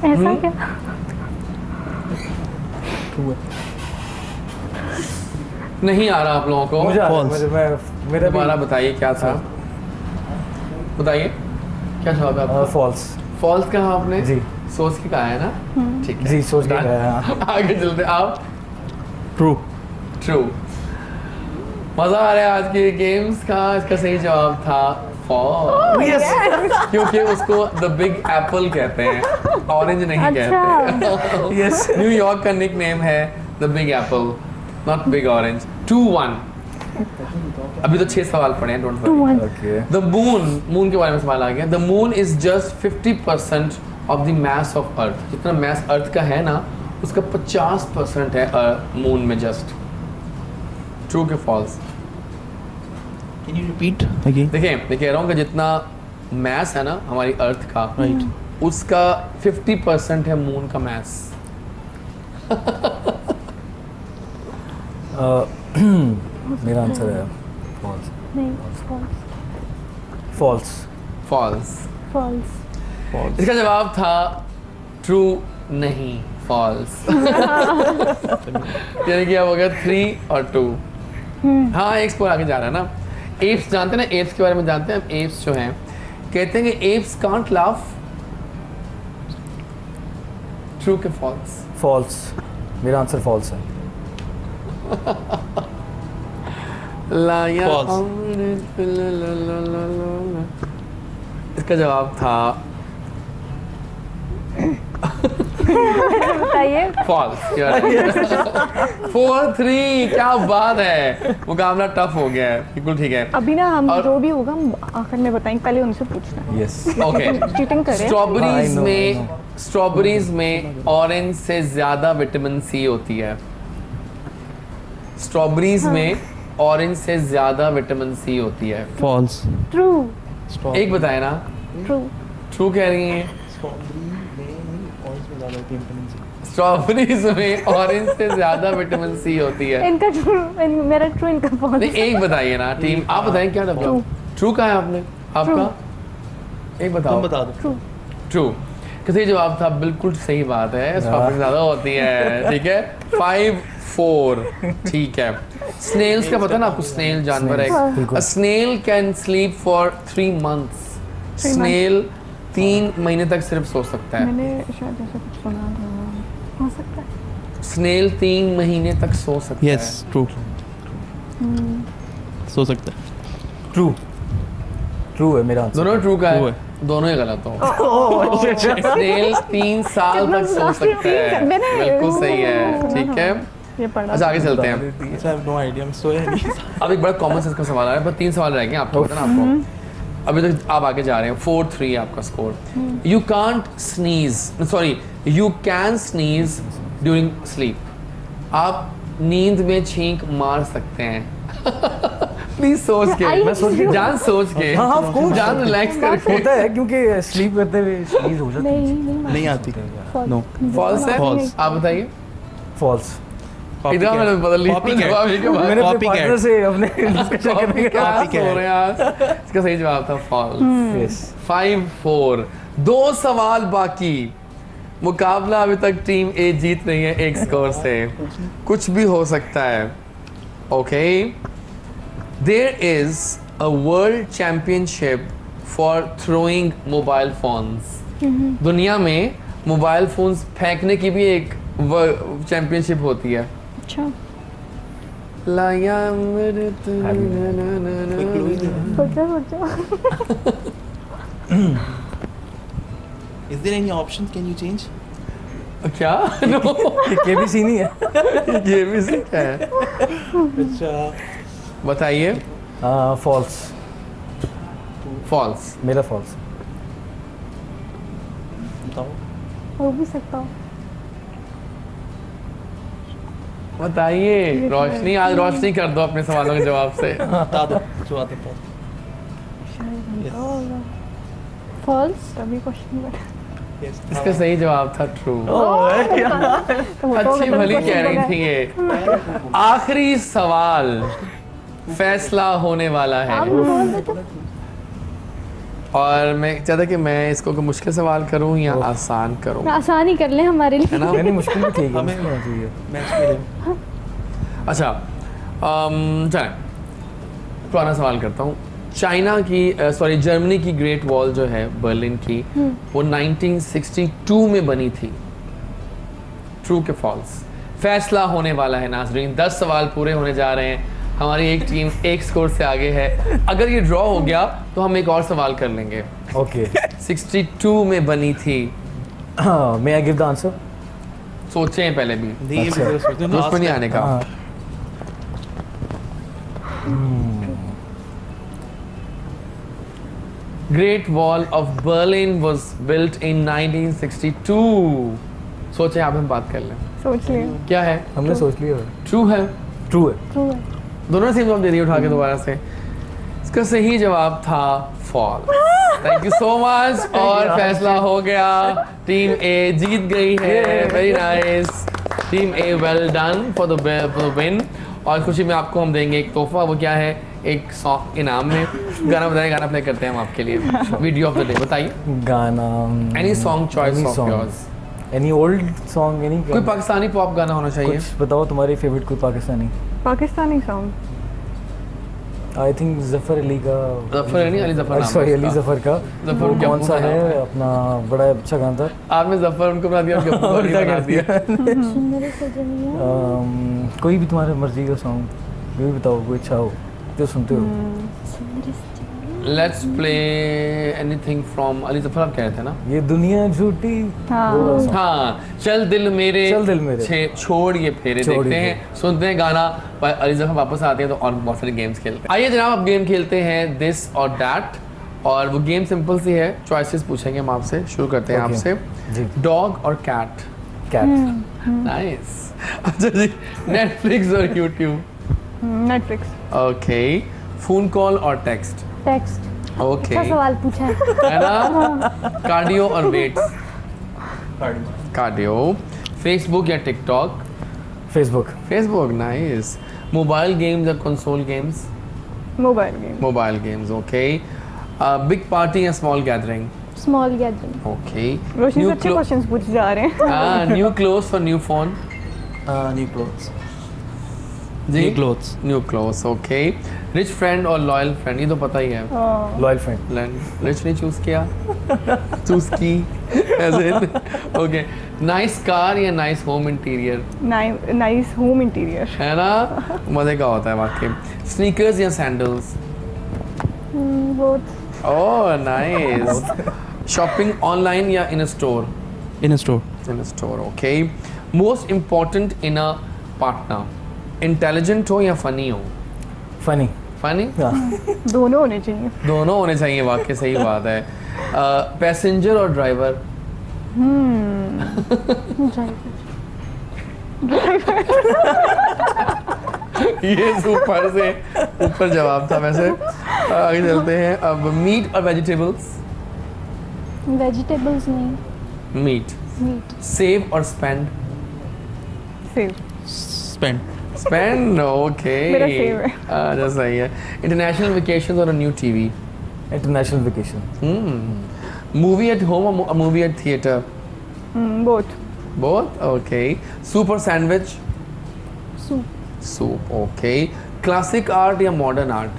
Speaker 3: ऐसा क्या?
Speaker 1: नहीं आ रहा आप लोगों को?
Speaker 2: मुझे
Speaker 5: False।
Speaker 2: मेरा
Speaker 1: दोबारा बताइए क्या था, बताइए क्या जवाब है आपका?
Speaker 2: फॉल्स।
Speaker 1: फॉल्स कहा आपने?
Speaker 2: जी।
Speaker 1: सोच के कहा है ना? ठीक है
Speaker 2: जी, सोच के
Speaker 1: Done।
Speaker 2: कहा है, हाँ।
Speaker 1: आगे चलते आप।
Speaker 5: ट्रू।
Speaker 1: ट्रू। मजा आ रहा है आज के गेम्स का। इसका सही जवाब था फॉल्स। क्योंकि उसको द बिग एप्पल कहते हैं, ऑरेंज नहीं कहते।
Speaker 2: यस।
Speaker 1: न्यूयॉर्क का निकनेम है the big Apple, not big orange. 2-1। अभी तो 6 सवाल पड़े हैं, don't worry.
Speaker 2: Okay.
Speaker 1: The moon के बारे में सवाल आ गया। The moon is just 50% of the mass of earth. जितना मास अर्थ का है ना, उसका 50% है मून में जस्ट। ट्रू के false?
Speaker 5: Can you repeat again?
Speaker 1: देखिए मैं कह रहा हूँ कि जितना मास है ना हमारी अर्थ का,
Speaker 5: राइट।
Speaker 1: उसका 50% है मून का मास।
Speaker 2: मेरा आंसर है फॉल्स।
Speaker 4: नहीं,
Speaker 2: फॉल्स।
Speaker 1: फॉल्स।
Speaker 4: फॉल्स।
Speaker 1: इसका जवाब था ट्रू नहीं, फॉल्स। यानी कि अब हो गया 3 और 2। हाँ, एक स्कोर आगे जा रहा है ना। एप्स जानते हैं ना, एप्स के बारे में जानते हैं। एप्स जो हैं कहते हैं कि एप्स कांट लाफ। ट्रू के फॉल्स?
Speaker 2: फॉल्स। मेरा आंसर फॉल्स है।
Speaker 1: लाया
Speaker 5: False।
Speaker 1: इसका जवाब था
Speaker 3: बताइए।
Speaker 1: फॉल्स। 4-3। क्या बात है, मुकाबला टफ हो गया है। बिल्कुल ठीक है।
Speaker 3: अभी ना हम
Speaker 1: और-
Speaker 3: जो भी होगा हम आखिर में बताएंगे, पहले उनसे पूछना है।
Speaker 2: यस।
Speaker 1: ओके।
Speaker 3: चीटिंग कर रहे हैं।
Speaker 1: स्ट्रॉबेरीज
Speaker 2: I know, I
Speaker 1: में
Speaker 2: know।
Speaker 1: स्ट्रॉबेरीज में ऑरेंज से ज्यादा विटामिन सी होती है। स्ट्रॉबेरीज में ऑरेंज से ज्यादा विटामिन सी होती है।
Speaker 5: फॉल्स।
Speaker 3: ट्रू।
Speaker 1: एक बताए ना।
Speaker 3: ट्रू।
Speaker 1: ट्रू कह रही हैं। स्ट्रॉबेरीज में ऑरेंज से ज्यादा विटामिन सी होती है।
Speaker 3: इनका ट्रू, मेरा ट्रू, इनका फॉल्स।
Speaker 1: नहीं, एक बताइए ना टीम, आप बताएं क्या था? ट्रू कहा है आपने? आपका एक बताओ।
Speaker 5: तुम बता दो।
Speaker 3: ट्रू।
Speaker 1: ट्रू का सही जवाब था। बिल्कुल सही बात है, स्ट्रॉबेरी ज्यादा होती है। ठीक है, 5-4। ठीक है। स्नेल्स का पता ना आपको? स्नेल जानवर है।
Speaker 2: बिल्कुल।
Speaker 1: A snail can sleep for 3 months। Snail 3 महीने तक सिर्फ सो सकता है।
Speaker 3: मैंने शायद ऐसा कुछ सुना था, हो सकता है।
Speaker 1: स्नेल 3 महीने तक सो सकता है।
Speaker 5: Yes, true. सो सकता है।
Speaker 2: ट्रू। ट्रू है मेरा आंसर।
Speaker 1: दोनों ट्रू का
Speaker 5: True
Speaker 1: है,
Speaker 5: है।
Speaker 1: दोनों ही गलत हो। स्नेल 3 साल तक सो सकता है। बिल्कुल सही है। ठीक है,
Speaker 3: ये पढ़ा।
Speaker 1: अच्छा आगे चलते हैं।
Speaker 5: आई हैव नो आईडिया, मैं सोया नहीं।
Speaker 1: अब एक बड़ा कॉमन सेंस का सवाल आ रहा है, बस 3 सवाल रह गए आपको, पता ना आपको। अभी तक आप आगे जा रहे हैं, 4-3 आपका score. You can't sneeze, sorry, you can sneeze during sleep. आप नींद में छींक मार सकते हैं। प्लीज सोच के,
Speaker 2: मैं सोच के
Speaker 1: जान सोच के,
Speaker 2: हाँ, of course।
Speaker 1: जान रिलैक्स करके।
Speaker 2: होता है क्योंकि स्लीप करते हुए स्नीज हो जाती है।
Speaker 5: नहीं आती। नो
Speaker 1: फॉल्स है?
Speaker 5: False।
Speaker 1: आप बताइए।
Speaker 2: फॉल्स।
Speaker 1: इधर मैंने बदल लिया जवाब ये के बाद।
Speaker 2: मैंने अपने
Speaker 5: Copycat।
Speaker 2: पार्टनर से अपने डिस्कशन करने का
Speaker 1: Copycat हो रहे हैं आज। इसका सही जवाब था फॉल्स।
Speaker 2: यस
Speaker 1: 5-4, 2 सवाल बाकी। मुकाबला अभी तक टीम ए जीत रही है 1 स्कोर से, कुछ भी हो सकता है। Okay, there is a world championship for throwing mobile phones. दुनिया में मोबाइल फोन्स फेंकने की भी एक चैंपियनशिप होती है।
Speaker 4: अच्छा
Speaker 1: लाया
Speaker 4: सोचो
Speaker 5: Is there any options? Can you change?
Speaker 1: क्या? नो,
Speaker 2: केबीसी नहीं है।
Speaker 1: ये भी सीखा है।
Speaker 5: अच्छा
Speaker 1: बताइए।
Speaker 2: फॉल्स।
Speaker 1: फॉल्स।
Speaker 2: मेरा फॉल्स।
Speaker 5: बताओ।
Speaker 4: हो भी सकता हो।
Speaker 1: बताइए रोशनी, आज रोशनी कर दो अपने सवालों के जवाब से।
Speaker 5: बता दो जवाब बता दो।
Speaker 4: फॉल्स।
Speaker 3: तभी क्वेश्चन बना।
Speaker 5: Yes.
Speaker 1: इसका सही जवाब था ट्रू।
Speaker 3: तो
Speaker 1: अच्छी भली कह रही थी ये। आखिरी सवाल, फैसला होने वाला है। और मैं चाहता कि मैं इसको कोई मुश्किल सवाल करूं या आसान करूं,
Speaker 4: आसान ही कर ले हमारे लिए।
Speaker 1: है ना?
Speaker 2: नहीं मुश्किल भी ठीक है।
Speaker 5: हमें-
Speaker 2: मुश्किल होना चाहिए।
Speaker 5: मैच में रहे।
Speaker 1: अच्छा, चलें पुराना सवाल करता हूँ। चाइना की सॉरी जर्मनी की ग्रेट वॉल जो है बर्लिन की, वो 1962 में बनी थी। ट्रू के फॉल्स? फैसला होने वाला है नाज़रीन। 10 सवाल पूरे होने जा रहे हैं। हमारी एक टीम 1 स्कोर से आगे है। अगर ये ड्रॉ हो गया तो हम एक और सवाल कर लेंगे।
Speaker 2: ओके
Speaker 1: 62 में बनी थी।
Speaker 2: मे आई गिव द आंसर?
Speaker 1: सोचें पहले भी,
Speaker 5: नहीं,
Speaker 2: अच्छा।
Speaker 5: ये भी तो
Speaker 1: उसमें नहीं आने का।
Speaker 2: हाँ।
Speaker 1: Great wall of Berlin was built in 1962। सोचें, आप हम बात कर लें।
Speaker 3: सोच लिया।
Speaker 1: क्या है?
Speaker 2: हमने सोच लिया।
Speaker 1: ट्रू है?
Speaker 2: ट्रू है।
Speaker 4: ट्रू है।
Speaker 1: दोनों ने सेम जवाब दे दिया उठा के दोबारा से। इसका सही जवाब था false. Thank you so much. और फैसला हो गया, टीम ए जीत गई है। Very nice team A, well done for the win. और खुशी में आपको हम देंगे एक तोहफा। वो क्या है? एक सॉन्ग इनाम में। गाना बताइए, गाना प्ले करते हैं हम आपके लिए। वीडियो ऑफ द डे बताइए।
Speaker 2: गाना
Speaker 1: any song choice of yours.
Speaker 2: Any old song? Any
Speaker 1: कोई पाकिस्तानी पॉप गाना होना चाहिए।
Speaker 2: कुछ बताओ तुम्हारी फेवरेट कोई Pakistani.
Speaker 3: Pakistani song
Speaker 2: I think Zafar Ali का।
Speaker 1: जफर नहीं, अली जफर नाम है
Speaker 2: सॉरी अली
Speaker 1: उसका।
Speaker 2: जफर का।
Speaker 1: जफर
Speaker 2: वो
Speaker 1: क्या
Speaker 2: कौन सा
Speaker 1: पूरा
Speaker 2: है
Speaker 1: नाम है?
Speaker 2: अपना? बड़ा अच्छा गाना था।
Speaker 1: आपने जफर उनको बना दिया, उनके ऊपर ही बना दिया।
Speaker 4: सुंदर सजनिया।
Speaker 2: कोई भी तुम्हारे मर्जी का सॉन्ग ये भी बताओ, कोई अच्छा हो जो सुनते हो।
Speaker 4: सुंदर सजनिया।
Speaker 1: Let's play anything from Ali Zafar. आप कह रहे थे ना?
Speaker 2: ये दुनिया झूठी।
Speaker 3: हाँ।
Speaker 2: वो वाला song।
Speaker 1: हाँ, चल दिल मेरे,
Speaker 2: चल दिल मेरे।
Speaker 1: छोड़ ये फेरे।
Speaker 2: छोड़
Speaker 1: देखते
Speaker 2: ये
Speaker 1: हैं, सुनते हैं गाना। पर अली जफर वापस आते हैं तो और बहुत सारे गेम्स खेलते हैं। आइए जनाब, अब गेम खेलते हैं दिस और दैट। और वो गेम सिंपल सी है, चॉइसेस पूछेंगे हम आपसे। शुरू करते हैं
Speaker 2: Okay.
Speaker 1: आपसे।
Speaker 2: जी।
Speaker 1: डॉग और कैट?
Speaker 2: कैट।
Speaker 1: नाइस। अच्छा जी, नेटफ्लिक्स और YouTube?
Speaker 3: Netflix.
Speaker 1: Okay. Phone call और टेक्स्ट?
Speaker 4: टेक्स्ट।
Speaker 1: ओके,
Speaker 4: अच्छा सवाल पूछा है।
Speaker 1: है ना? कार्डियो और वेट्स? कार्डियो। फेसबुक या TikTok?
Speaker 2: Facebook.
Speaker 1: Facebook. Nice. Mobile games या console games?
Speaker 3: Mobile game.
Speaker 1: Mobile games. Okay. Big party या small gathering?
Speaker 4: Small gathering.
Speaker 1: Okay.
Speaker 3: Roshni से अच्छे क्वेश्चंस पूछे जा रहे हैं।
Speaker 1: न्यू क्लोथ्स और न्यू फोन?
Speaker 5: New clothes.
Speaker 1: जी,
Speaker 5: New clothes.
Speaker 1: New clothes. Okay. Rich friend और लॉयल फ्रेंड? ये तो पता ही है।
Speaker 2: Loyal friend.
Speaker 1: रिच ने चूज किया, चूज की एज इन। ओके। नाइस कार या nice home interior?
Speaker 3: Nice home interior.
Speaker 1: है ना? मजे का होता है वाकई। स्नीकर्स या सैंडल्स?
Speaker 4: बहुत।
Speaker 1: Oh nice. शॉपिंग ऑनलाइन या इन store?
Speaker 5: In a store.
Speaker 1: In store. Okay. Most important in a partner? Intelligent हो या फनी हो?
Speaker 2: फनी।
Speaker 1: फनी
Speaker 3: दोनों होने चाहिए।
Speaker 1: दोनों होने चाहिए, वाकई सही बात है। पैसेंजर और ड्राइवर? ये सुपर से ऊपर जवाब था वैसे। आगे चलते हैं। अब मीट और वेजिटेबल्स?
Speaker 4: वेजिटेबल्स नहीं,
Speaker 1: मीट।
Speaker 4: मीट।
Speaker 1: सेव और spend?
Speaker 3: Save.
Speaker 5: Spend.
Speaker 1: Spend, okay.
Speaker 3: मेरा save है।
Speaker 1: अच्छा सही है। इंटरनेशनल वेकेशन और new TV?
Speaker 2: International vacation.
Speaker 1: Movie at home और movie at theatre?
Speaker 3: Both.
Speaker 1: Both, okay. Soup और sandwich?
Speaker 4: Soup.
Speaker 1: Soup, okay. Classic art या मॉडर्न आर्ट?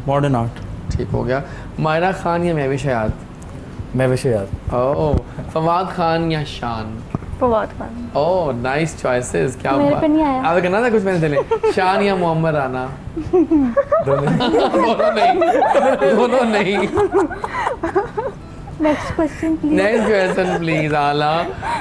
Speaker 5: Modern art.
Speaker 1: ठीक हो गया। मायरा खान या महविश हयात?
Speaker 2: मैं वैसे यार
Speaker 1: ओह, फवाद खान या शान?
Speaker 3: फवाद खान।
Speaker 1: ओह, नाइस चॉइसेस। क्या
Speaker 4: मेरे
Speaker 1: बात।
Speaker 4: पे नहीं आया।
Speaker 1: आपने करना था कुछ मैंने चले। शान या मोहम्मद राना?
Speaker 2: दोनों।
Speaker 1: दोनों नहीं, दोनों नहीं।
Speaker 4: Next question please.
Speaker 1: Next question please आला।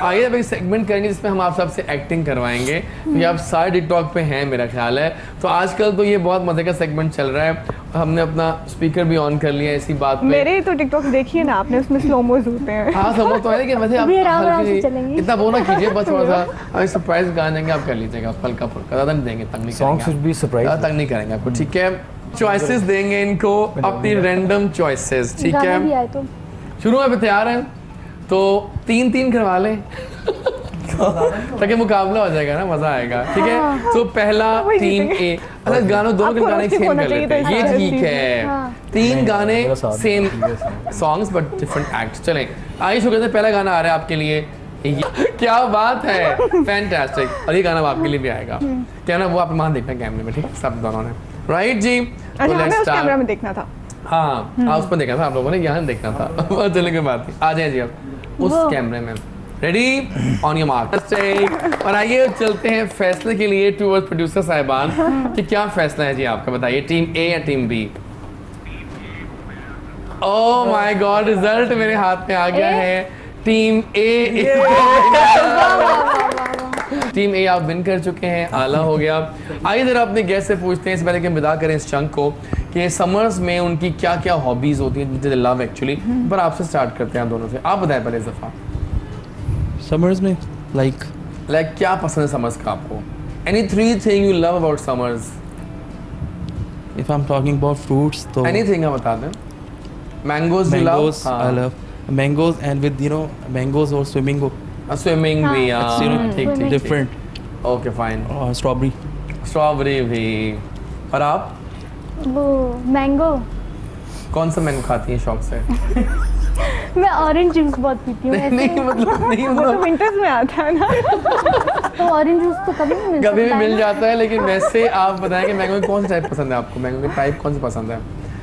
Speaker 1: आइए अब एक सेगमेंट करेंगे जिसमें हम आप सबसे एक्टिंग करवाएंगे, क्योंकि आप सारे टिकटॉक पे हैं मेरा ख्याल है। तो आजकल तो ये बहुत मजे का सेगमेंट चल रहा है। हमने अपना स्पीकर भी ऑन कर लिया है इसी बात पे।
Speaker 3: मेरे तो टिकटॉक देखिए ना आपने, उसमें स्लोमोज होते हैं।
Speaker 1: हाँ समझ तो है, लेकिन वैसे आप
Speaker 4: अभी आराम से
Speaker 1: हल्की-
Speaker 4: चलेंगे।
Speaker 1: इतना वो ना कीजिए, बस थोड़ा सा अभी सरप्राइज गा देंगे, आप कर लीजिएगा हल्का फुल्का, ज़्यादा नहीं देंगे, तंग नहीं
Speaker 2: सॉन्ग शुड
Speaker 1: करेंगे,
Speaker 2: बी सरप्राइज।
Speaker 1: ज़्यादा तंग नहीं करेंगे आपको, ठीक है। चॉइसेस देंगे इनको, अपनी रैंडम चॉइसेस, ठीक
Speaker 4: गाना भी
Speaker 1: है।
Speaker 4: आए तो
Speaker 1: शुरू में तैयार हैं तो 3-3 करवा लें ताकि मुकाबला हो जाएगा ना, मजा आएगा, ठीक है। तो पहला
Speaker 3: वही
Speaker 1: टीम
Speaker 3: जीतेंगे।
Speaker 1: ए, अच्छा गानों दोनों के
Speaker 3: आपको
Speaker 1: गाने
Speaker 3: रोस्टिंग
Speaker 1: सेम
Speaker 3: होना
Speaker 1: कर
Speaker 3: चाहिए
Speaker 1: लेते हैं,
Speaker 3: था
Speaker 1: ये
Speaker 3: इस
Speaker 1: ठीक
Speaker 3: चीज़
Speaker 1: है।
Speaker 4: हाँ।
Speaker 1: 3 गाने
Speaker 2: मेरा साथ
Speaker 1: सेम
Speaker 2: दीजिए।
Speaker 1: Songs but different act. चलें आइए शुरू करते हैं। पहला गाना आ रहा है आपके लिए, क्या बात है, फैंटास्टिक। और ये गाना आपके लिए भी आएगा, क्या ना वो आप वहाँ देखना कैमरे में, ठीक है, सब दोनों ने, राइट जी।
Speaker 3: अच्छा, हमें उस कैमरा में देखना था।
Speaker 1: हाँ उस पर देखना था आप लोगों ने, यहाँ देखना था। बहुत चलने की बात थी। आ जाए जी अब उस कैमरे में। Ready, on your mark. और आइए चलते हैं फैसले के लिए टूवर्ड्स प्रोड्यूसर साहिबान कि क्या फैसला है जी आपका, बताइए, टीम ए या team B? Oh my god, result मेरे हाथ में आ गया है। टीम ए, टीम ए आप विन कर चुके हैं, आला हो गया। आइए जरा अपने गेस्ट से पूछते हैं, इस पहले कि हम विदा करें इस चंक को, कि समर्स में उनकी क्या क्या हॉबीज होती हैं, जिसे लव एक्चुअली। पर आपसे स्टार्ट करते हैं आप दोनों से, आप बताएं पहले इस दफा।
Speaker 5: Summers में like
Speaker 1: लाइक क्या पसंद है समर्स का आपको? Any 3 thing you love about summers?
Speaker 5: if I'm talking about fruits, तो
Speaker 1: एनीथिंग आप बता दें। Mangoes you love?
Speaker 5: mangoes I love mangoes, and with mangoes or swimming
Speaker 1: swimming भी,
Speaker 5: It's,
Speaker 1: हाँ
Speaker 5: you know,
Speaker 1: ठीक ठीक
Speaker 5: different.
Speaker 1: Okay fine.
Speaker 5: Strawberry.
Speaker 1: Strawberry भी। और आप
Speaker 4: वो मैंगो।
Speaker 1: कौन सा मैंगो खाती हैं शौक से?
Speaker 4: मैं ऑरेंज जूस बहुत पीती हूँ
Speaker 1: नहीं नहीं मतलब नहीं
Speaker 3: वो तो
Speaker 1: मतलब
Speaker 3: विंटर्स में आता है ना।
Speaker 4: तो ऑरेंज जूस तो कभी भी मिल
Speaker 1: कभी भी
Speaker 4: सकता है
Speaker 1: मिल
Speaker 4: ना।
Speaker 1: जाता है, लेकिन वैसे आप बताएं कि मैंगो कौन सा टाइप पसंद है आपको? मैंगो के टाइप कौन से पसंद है?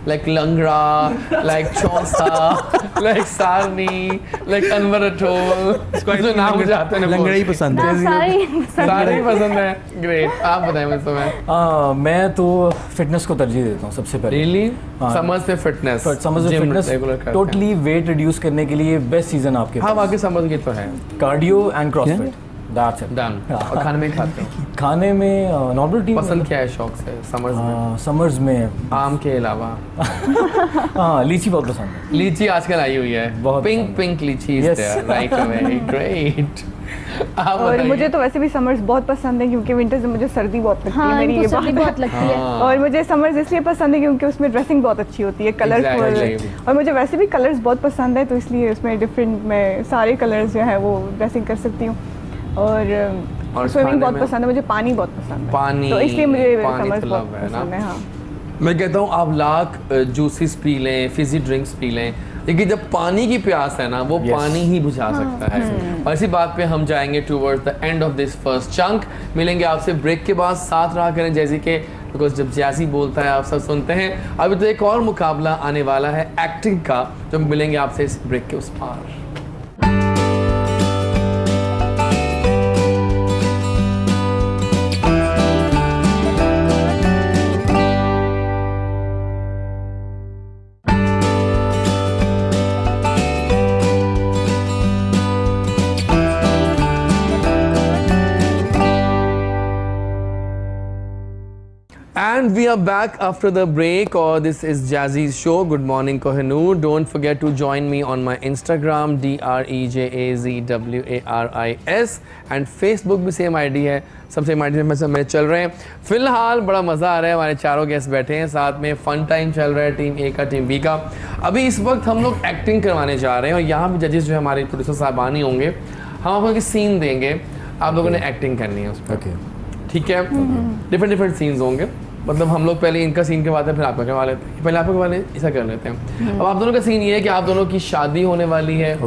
Speaker 1: Like Langra, like Chausa, like सारनी, लाइक अनवर अठोल, जो नाम मुझे आते हैं
Speaker 5: लंगड़ा ही पसंद है।
Speaker 4: हाँ, सारी
Speaker 1: सारे ही पसंद है। ग्रेट, आप बताएं मुझे समय।
Speaker 2: मैं तो फिटनेस को तरजीह देता हूँ सबसे पहले।
Speaker 1: रियली
Speaker 2: हाँ।
Speaker 1: समझ से फिटनेस,
Speaker 2: समझ फिटनेस टोटली वेट रिड्यूस करने के लिए बेस्ट सीजन आपके
Speaker 1: हाँ बाकी समझ की तो है।
Speaker 2: Cardio and CrossFit, that's it.
Speaker 1: Done. और खाने में खाते हो?
Speaker 2: खाने में नॉर्मल टी
Speaker 1: पसंद क्या है शौक से समर्स में?
Speaker 2: समर्स में
Speaker 1: आम के अलावा
Speaker 2: हाँ लीची बहुत पसंद है।
Speaker 1: लीची आजकल आई हुई है,
Speaker 2: बहुत
Speaker 1: पिंक
Speaker 2: पसंद है।
Speaker 1: पिंक लीची
Speaker 2: Yes.
Speaker 1: Right away, great. आप
Speaker 3: और
Speaker 1: बताइए।
Speaker 3: मुझे तो वैसे भी समर्स बहुत पसंद है, क्योंकि विंटर्स में मुझे सर्दी बहुत लगती है,
Speaker 4: हाँ
Speaker 3: मेरी ये
Speaker 4: इनको सर्दी
Speaker 3: बात
Speaker 4: बहुत लगती है।
Speaker 1: हाँ।
Speaker 3: और मुझे समर्स इसलिए पसंद है क्योंकि उसमें ड्रेसिंग बहुत अच्छी होती है, कलरफुल।
Speaker 1: Exactly.
Speaker 3: और मुझे वैसे भी कलर्स बहुत पसंद है, तो इसलिए उसमें डिफरेंट मैं सारे कलर्स जो है वो ड्रेसिंग कर सकती हूँ। और स्विमिंग
Speaker 1: खाने
Speaker 3: बहुत
Speaker 1: में?
Speaker 3: पसंद है, मुझे पानी बहुत पसंद है,
Speaker 1: पानी,
Speaker 3: तो इसलिए मुझे
Speaker 1: पानी
Speaker 3: समर्स
Speaker 1: तो
Speaker 3: बहुत
Speaker 1: love है ना?
Speaker 3: पसंद है। हाँ,
Speaker 1: मैं कहता हूँ आप लाख जूसेस पी लें, फिजी ड्रिंक्स पी लें, लेकिन जब पानी की प्यास है ना, वो
Speaker 2: Yes.
Speaker 1: पानी ही बुझा सकता है। और इसी बात पे हम जाएंगे towards the end of this first chunk. मिलेंगे आपसे ब्रेक के बाद, साथ रहा करें जैसे कि, बिकॉज जब जैसी बोलता है आप सब सुनते हैं। अभी तो एक और मुकाबला आने वाला है एक्टिंग का, जब मिलेंगे आपसे इस ब्रेक के उस पार। And we are back after the break, or this is Jazzy's show. Good morning, Kohinoor. Don't forget to join me on my Instagram, DREJAZWARIS, and Facebook भी सेम आईडी है, सब सेम आईडी में सब मेरे चल रहे हैं. फिलहाल बड़ा मज़ा आ रहा है, हमारे चारों गेस्ट बैठे हैं साथ में, फन टाइम चल रहा है टीम ए का, टीम बी का. अभी इस वक्त हम लोग एक्टिंग करवाने जा रहे हैं और यहाँ पे जजेस जो है हमारे प्रोड्यूसर साहबान ही होंगे. हम आपको एक सीन देंगे, आप लोगों ने एक्टिंग करनी है उस पर. ठीक है, डिफरेंट सीन्स होंगे. मतलब हम लोग पहले इनका सीन करवाते हैं, फिर आपका करवा लेते हैं, पहले आपका करवा लें, ऐसा कर लेते हैं. अब आप दोनों का सीन ये है कि आप दोनों की शादी होने वाली है.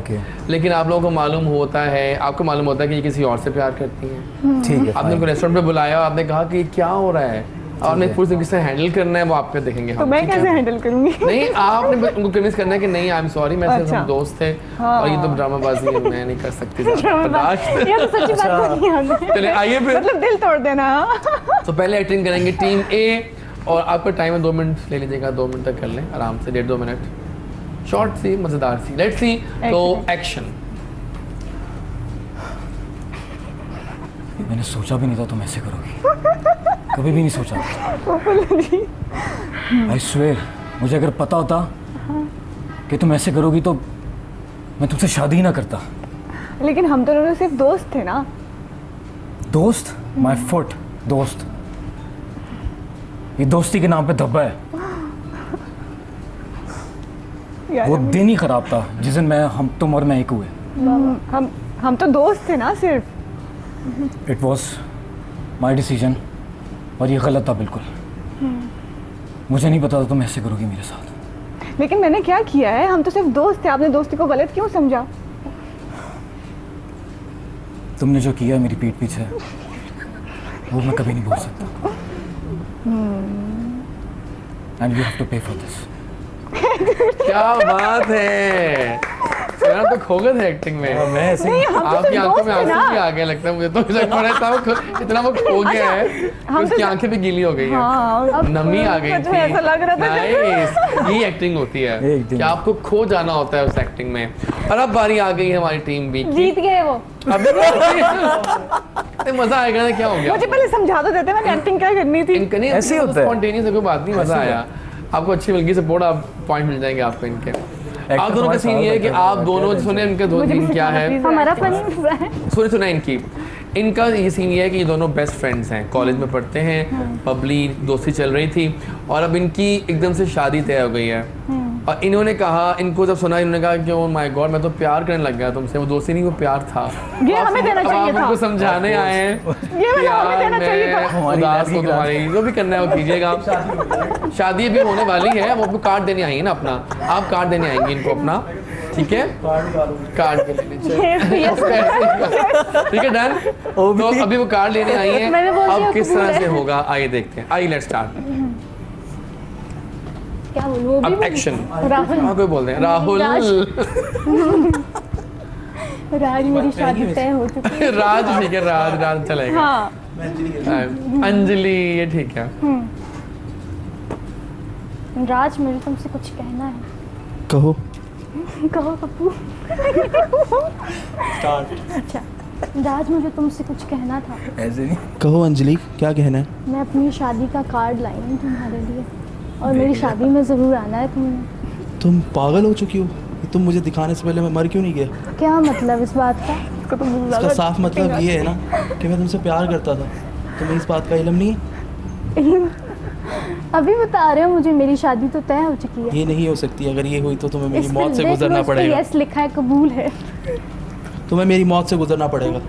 Speaker 1: लेकिन आप लोगों को मालूम होता है, आपको मालूम होता है कि ये किसी और से प्यार करती हैं. ठीक है. आपने उनको रेस्टोरेंट पे बुलाया, आपने कहा कि क्या हो रहा है, और आपने पूरी तरीके से हैंडल करना है, वो आप पे देखेंगे.
Speaker 3: तो मैं कैसे हैंडल करूंगी?
Speaker 1: नहीं, आपने उनको कन्विंस करना है कि नहीं, आई एम सॉरी, मैं सिर्फ हम दोस्त थे और ये तो ड्रामाबाजी है, मैं नहीं कर सकती.
Speaker 3: ये तो सच्ची बात नहीं है.
Speaker 1: चलिए आइए फिर,
Speaker 3: मतलब दिल तोड़ देना. तो
Speaker 1: पहले एक्टिंग करेंगे टीम ए, और आपका टाइम है 2 मिनट ले लीजिएगा, 2 मिनट तक कर लें आराम से, 1.5-2 मिनट. शॉर्ट सी, मज़ेदार सी. Let's see. तो एक्शन.
Speaker 2: मैंने सोचा भी नहीं था तुम ऐसे करोगी, कभी भी नहीं सोचा. आई स्वेयर, मुझे अगर पता होता कि तुम ऐसे करोगी तो मैं तुमसे शादी ही ना करता.
Speaker 3: लेकिन हम दोनों सिर्फ दोस्त थे ना.
Speaker 2: दोस्त? My foot. दोस्त? ये दोस्ती के नाम पे धब्बा है. वो दिन ही खराब था जिस दिन तुम और मैं एक हुए.
Speaker 3: हम तो दोस्त थे ना सिर्फ.
Speaker 2: इट वॉज माई डिसीजन, और ये गलत था बिल्कुल. मुझे नहीं पता था तुम ऐसे करोगी मेरे साथ.
Speaker 3: लेकिन मैंने क्या किया है, हम तो सिर्फ दोस्त थे. आपने दोस्ती को गलत क्यों समझा?
Speaker 2: तुमने जो किया मेरी पीठ पीछे, वो मैं कभी नहीं भूल सकता. एंड यू हैव टू पे फॉर दिस.
Speaker 1: क्या बात है, मेरा तो खो गए थे एक्टिंग में.
Speaker 2: मैं ऐसे
Speaker 1: आपकी आंखों में आंसू भी आ गए लगता है मुझे तो. इतना वो खो गया है कि उसकी आंखें भी गीली हो गई है, नमी आ गई थी.
Speaker 3: ऐसा लग रहा था.
Speaker 1: नाइस, यही एक्टिंग होती है कि आपको खो जाना होता है उस एक्टिंग में. और अब बारी आ गई है हमारी टीम बी की.
Speaker 4: जीत गए वो.
Speaker 1: अभी मजा आएगा ना. क्या हो गया,
Speaker 3: मुझे पहले समझा तो देते, मैंने एक्टिंग क्या करनी थी.
Speaker 1: ऐसे होता है, स्पॉन्टेनियस कोई बात नहीं. मजा आया आपको, अच्छी मिल गई सपोर्ट, आप पॉइंट मिल जाएंगे आपको इनके. आप दोनों का सीन ये है कि आप दोनों, सुने इनके दो सीन क्या है,
Speaker 4: हमारा फनी है.
Speaker 3: सुने
Speaker 1: इनका ये सीन ये है कि ये दोनों बेस्ट फ्रेंड्स हैं, कॉलेज में पढ़ते हैं, पबली दोस्ती चल रही थी, और अब इनकी एकदम से शादी तय हो गई है. और इन्होंने कहा, इनको जब सुना, इन्होंने कहा कि ओह माय गॉड, मैं तो प्यार करने लग गया तुमसे. वो दोस्ती नहीं, वो प्यार था.
Speaker 3: ये हमें देना चाहिए था.
Speaker 1: आपको समझाने आए हैं,
Speaker 3: ये हमें देना चाहिए था.
Speaker 1: उदास हो तुम्हारी, जो भी करना है वो कीजिएगा. शादी अभी होने वाली है, वो कार्ड देने आई है ना अपना, आप कार्ड देने आएंगे इनको अपना. ठीक है, कार्ड के लेने ठीक है, डन. तो अभी वो कार्ड लेने आई है, अब किस तरह से होगा आइए देखते हैं. आइए लेट्स स्टार्ट.
Speaker 4: क्या बोलूं?
Speaker 1: अब एक्शन.
Speaker 4: राहुल.
Speaker 1: हाँ कोई बोल रहे हैं राहुल.
Speaker 4: राज मेरी शादी तय हो चुकी है.
Speaker 1: राज ठीक है, राज चलेगा.
Speaker 3: हाँ.
Speaker 1: अंजलि ये ठीक है.
Speaker 4: राज मुझे तुमसे कुछ कहना है.
Speaker 5: कहो.
Speaker 4: कहो पप्पू. अच्छा राज, मुझे तुमसे कुछ कहना था.
Speaker 2: ऐसे नहीं.
Speaker 5: कहो अंजलि, क्या कहना है?
Speaker 4: मैं अपनी शादी का कार्ड लाई हूँ तुम्हारे लिए, और मेरी शादी में ज़रूर आना है तुमने.
Speaker 5: तुम पागल हो चुकी हो. तुम मुझे दिखाने से पहले मैं मर क्यों नहीं गया?
Speaker 4: क्या मतलब इस बात का?
Speaker 5: इसका साफ मतलब ये है ना कि मैं तुमसे प्यार करता था. तुम्हें इस बात का इल्म नहीं है?
Speaker 4: अभी बता रहे हो मुझे, मेरी शादी तो तय हो चुकी है.
Speaker 5: ये नहीं हो सकती. अगर ये हुई तो तुम्हें मेरी
Speaker 4: इस
Speaker 5: मौत
Speaker 4: पे
Speaker 5: से
Speaker 4: देख लो,
Speaker 5: गुजरना
Speaker 4: इस पे
Speaker 5: पड़ेगा.
Speaker 4: यस लिखा है, कबूल है.
Speaker 5: तुम्हें मेरी मौत से गुजरना पड़ेगा.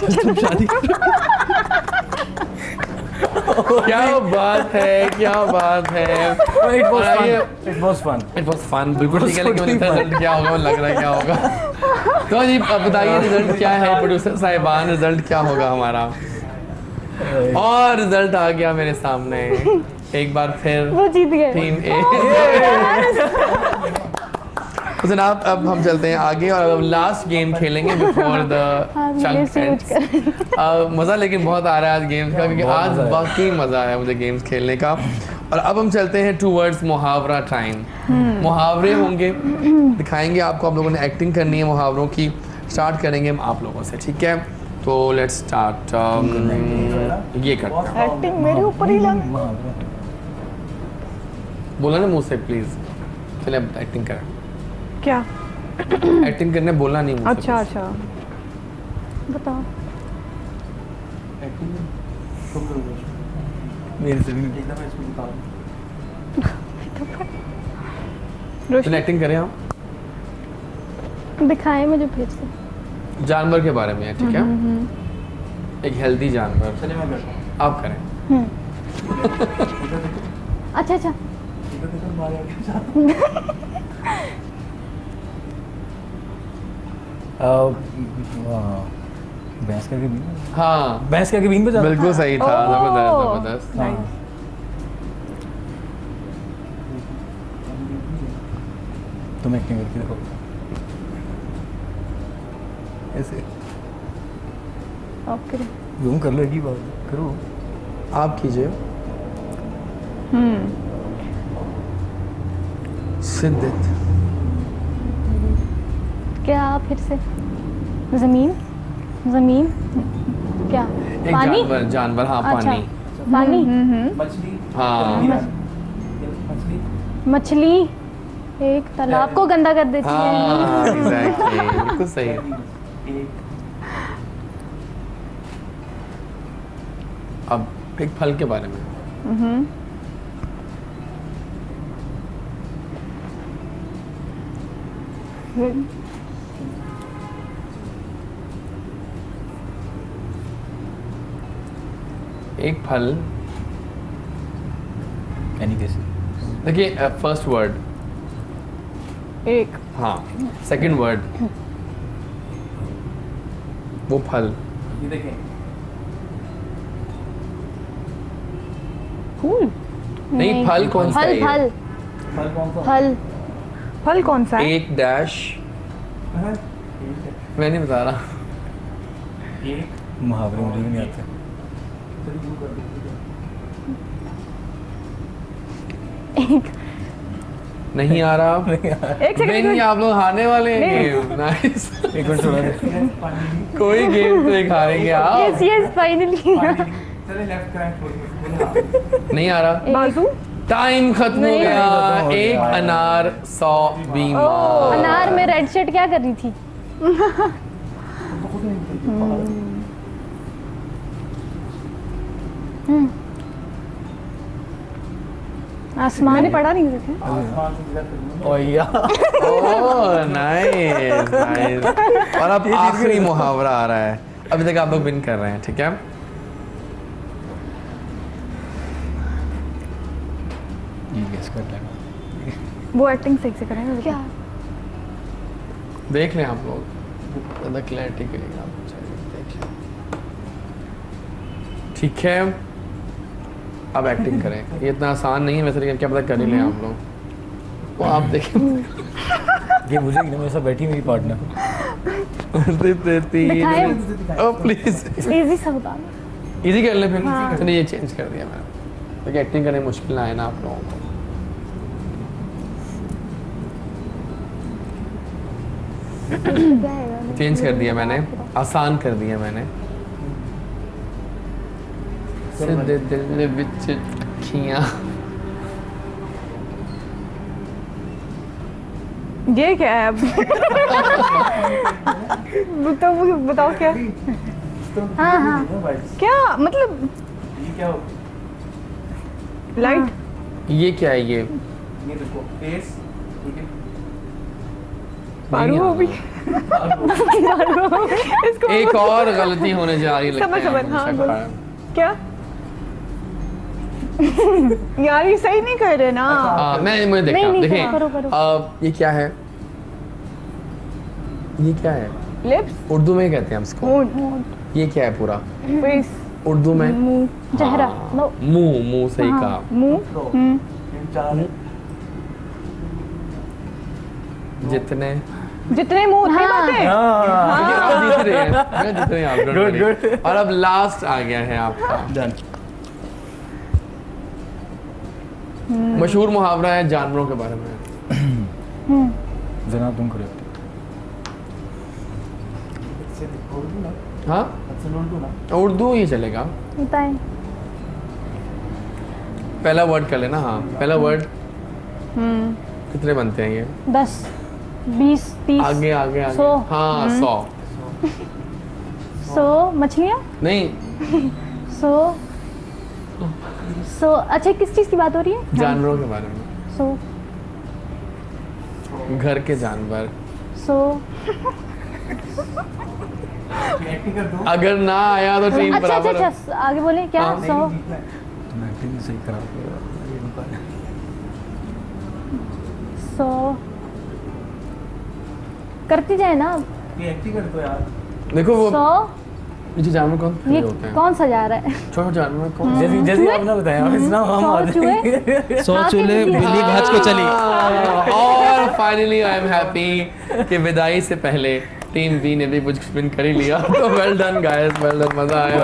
Speaker 5: तुम शादी
Speaker 1: क्या बात है, क्या बात है.
Speaker 2: It was fun.
Speaker 1: बिल्कुल ठीक है, लेकिन रिजल्ट क्या होगा, लग रहा है क्या होगा. तो जी बताइए रिजल्ट क्या है प्रोड्यूसर साहिबान, रिजल्ट क्या होगा हमारा. और रिजल्ट आ गया मेरे सामने एक बार फिर.
Speaker 4: वो जीत गए.
Speaker 1: टीम ए. तो जनाब अब हम चलते हैं आगे और अब लास्ट गेम खेलेंगे बिफोर द चंक एंड्स. मज़ा लेकिन बहुत आ रहा है आज गेम्स का, क्योंकि आज वाकई मज़ा आया मुझे गेम्स खेलने का. और अब हम चलते हैं टूवर्ड्स मुहावरा टाइम. मुहावरे होंगे, दिखाएंगे आपको, आप लोगों ने एक्टिंग करनी है मुहावरों की. स्टार्ट करेंगे हम आप लोगों से, ठीक है. तो तो लेट्स स्टार्ट ये करते हैं।
Speaker 3: एक्टिंग मेरे ऊपर ही लग
Speaker 1: बोला ना मुंह से प्लीज। चले अब एक्टिंग करें।
Speaker 3: क्या?
Speaker 1: एक्टिंग करने बोला नहीं मुंह से
Speaker 3: अच्छा
Speaker 1: please।
Speaker 3: अच्छा बताओ।
Speaker 2: मेरे से भी
Speaker 1: चले
Speaker 3: रोशनी
Speaker 1: एक्टिंग करें हम।
Speaker 4: दिखाएं मुझे फिर से।
Speaker 1: जानवर के बारे में है, ठीक है? एक हेल्दी जानवर।
Speaker 5: चलिए मैं बैठा हूँ।
Speaker 1: आप करें।
Speaker 4: अच्छा अच्छा।
Speaker 2: भैंस का बीन,
Speaker 1: हाँ
Speaker 2: भैंस का बीन बजा।
Speaker 1: बिल्कुल सही था।
Speaker 3: ओह,
Speaker 1: जबरदस्त जबरदस्त।
Speaker 3: nice।
Speaker 2: तुम एक्टिंग करके देखो ऐसे
Speaker 3: ओके।
Speaker 2: जूम कर लो, एक ही बात करो।
Speaker 1: आप कीजिए। सिद्धित।
Speaker 4: क्या फिर से? जमीन जमीन क्या?
Speaker 1: एक
Speaker 4: पानी?
Speaker 1: जानवर जानवर हाँ
Speaker 4: अच्छा
Speaker 1: पानी।
Speaker 4: पानी।
Speaker 5: मछली।
Speaker 1: हाँ
Speaker 5: मछली।
Speaker 4: मछली एक तालाब को गंदा कर देती है।
Speaker 1: हाँ एग्जैक्टली बिल्कुल सही।
Speaker 5: एक
Speaker 1: अब एक फल के बारे में। एक फल
Speaker 2: यानी कैसे?
Speaker 1: देखिए फर्स्ट वर्ड
Speaker 3: एक
Speaker 1: हाँ, सेकंड वर्ड वो फल।
Speaker 5: ये देखें।
Speaker 3: फूल।
Speaker 1: नहीं फल कौन सा
Speaker 4: फल
Speaker 1: है?
Speaker 4: फल
Speaker 5: फल कौन सा?
Speaker 4: फल
Speaker 3: फल कौन सा है?
Speaker 1: एक डैश
Speaker 5: है?
Speaker 1: मैं नहीं बता रहा।
Speaker 5: एक
Speaker 2: मुहावरे मुझे भी नहीं आते।
Speaker 5: चलिए शुरू कर दीजिए।
Speaker 4: एक
Speaker 1: नहीं आ रहा।
Speaker 3: एक सेकंड
Speaker 1: नहीं आप लोग हारने वाले हैं
Speaker 3: नहीं।
Speaker 1: गेम। नाइस।
Speaker 2: एक मिनट छोड़ा दे।
Speaker 5: पानी।
Speaker 1: कोई गेम तो एक हारेंगे आप।
Speaker 4: Yes yes finally.
Speaker 5: चलिए लेफ्ट करें।
Speaker 1: नहीं आ रहा।
Speaker 3: बाजू।
Speaker 1: टाइम खत्म हो
Speaker 4: नहीं।
Speaker 1: गया।
Speaker 2: खत्म हो
Speaker 1: एक
Speaker 2: गया।
Speaker 1: अनार 100 बीमार।
Speaker 4: अनार में रेड शर्ट क्या कर रही थी? आसमान
Speaker 3: मैंने पढ़ा नहीं देखे।
Speaker 5: आसमान से गिरा फिर
Speaker 2: ओ या
Speaker 1: ओह नाइस नाइस। और अब आखिरी मुहावरा आ रहा है। अभी तक आप लोग विन कर रहे हैं, ठीक है?
Speaker 2: ये गेस कर लेना।
Speaker 3: वो एक्टिंग सही से करेंगे।
Speaker 4: क्या?
Speaker 1: देख लें आप लोग ज़्यादा क्लैरिटी के लिए आप चाहिए, देख लें। ठीक है अब एक्टिंग करें। ये इतना आसान नहीं है वैसे, लेकिन क्या पता कर ही लें आप लोग। वो आप देखें।
Speaker 2: ये मुझे कि ना मेरे साथ बैठी मेरी पार्टनर।
Speaker 4: दिखाएं?
Speaker 1: ओ प्लीज
Speaker 4: इजी सा बताना।
Speaker 1: इजी कर लें फिर। चलिए ये चेंज कर दिया मैंने, क्योंकि एक्टिंग करने मुश्किल ना है ना आप लोगों को। चेंज कर दिया मैंने, आसान कर दिया मैंने। सिद्धे दिल दे विच अखियां।
Speaker 3: ये क्या है अब? बताओ क्या?
Speaker 4: हाँ हाँ
Speaker 3: क्या मतलब?
Speaker 5: ये क्या हो?
Speaker 3: लाइट।
Speaker 1: ये क्या है ये?
Speaker 5: ये देखो फेस। ठीक है।
Speaker 3: पारू हो भी। इसको
Speaker 1: एक और गलती होने जा रही है लगता
Speaker 3: समझ
Speaker 1: है
Speaker 3: समझ,
Speaker 1: मुझे
Speaker 3: हाँ,
Speaker 1: शक आ
Speaker 3: बोल।
Speaker 1: रहा है।
Speaker 3: क्या? यार ये सही नहीं कर रहे ना।
Speaker 1: मैं मुझे देखा
Speaker 4: नहीं,
Speaker 1: देखिए
Speaker 4: करो, करो।
Speaker 1: ये क्या है? ये क्या है?
Speaker 3: लिप्स।
Speaker 1: उर्दू में कहते हैं हम इसको।
Speaker 3: होंठ।
Speaker 1: ये क्या है पूरा
Speaker 3: फेस।
Speaker 1: उर्दू में?
Speaker 4: मुंह चेहरा
Speaker 1: हाँ,
Speaker 4: नो
Speaker 1: मुंह मुंह सही कहा।
Speaker 3: मुंह।
Speaker 5: इन चार
Speaker 1: जितने
Speaker 3: जितने मुंह उतनी
Speaker 4: हाँ।
Speaker 3: बातें।
Speaker 1: आप जीत रहे हैं, मैं जीत रहे हैं आप। don't
Speaker 2: Good,
Speaker 1: worry।
Speaker 2: good।
Speaker 1: और अब लास्ट आ गया है आपका
Speaker 2: डन।
Speaker 1: मशहूर मुहावरा है जानवरों के बारे में।
Speaker 2: जना तुम करो।
Speaker 5: से देखो ना।
Speaker 1: हाँ उर्दू ही चलेगा।
Speaker 4: बताएं।
Speaker 1: पहला वर्ड कर लेना। हाँ, पहला वर्ड कितने बनते हैं ये?
Speaker 4: 10, 20, 30।
Speaker 1: आगे आगे आगे।
Speaker 4: 100।
Speaker 1: हाँ 100
Speaker 4: 100 मछलियाँ।
Speaker 1: नहीं,
Speaker 4: 100 अच्छा किस चीज़ की बात हो रही है?
Speaker 1: जानवरों के बारे में।
Speaker 4: 100
Speaker 1: घर के जानवर।
Speaker 4: 100
Speaker 1: अगर ना आया तो टीम
Speaker 4: अच्छा
Speaker 1: बराबर।
Speaker 4: अच्छा आगे बोले क्या?
Speaker 1: हाँ।
Speaker 4: 100 100 करती जाए ना।
Speaker 1: देखो वो
Speaker 4: 100
Speaker 1: नीचे जानवर कौन से
Speaker 4: ये
Speaker 1: होते हैं?
Speaker 4: कौन सा जा रहा है?
Speaker 1: छोटे जानवर कौन?
Speaker 2: जैसे जैसे आपने बताया इतना हम
Speaker 4: 100 चूहे।
Speaker 5: 100
Speaker 4: हाँ,
Speaker 5: चूल्हे
Speaker 4: बिल्ली।
Speaker 5: बिल्ली भाज को चली।
Speaker 1: और फाइनली आई एम हैप्पी कि विदाई से पहले टीम बी ने भी कुछ विन कर ही लिया। तो well done guys, well done, मजा आया।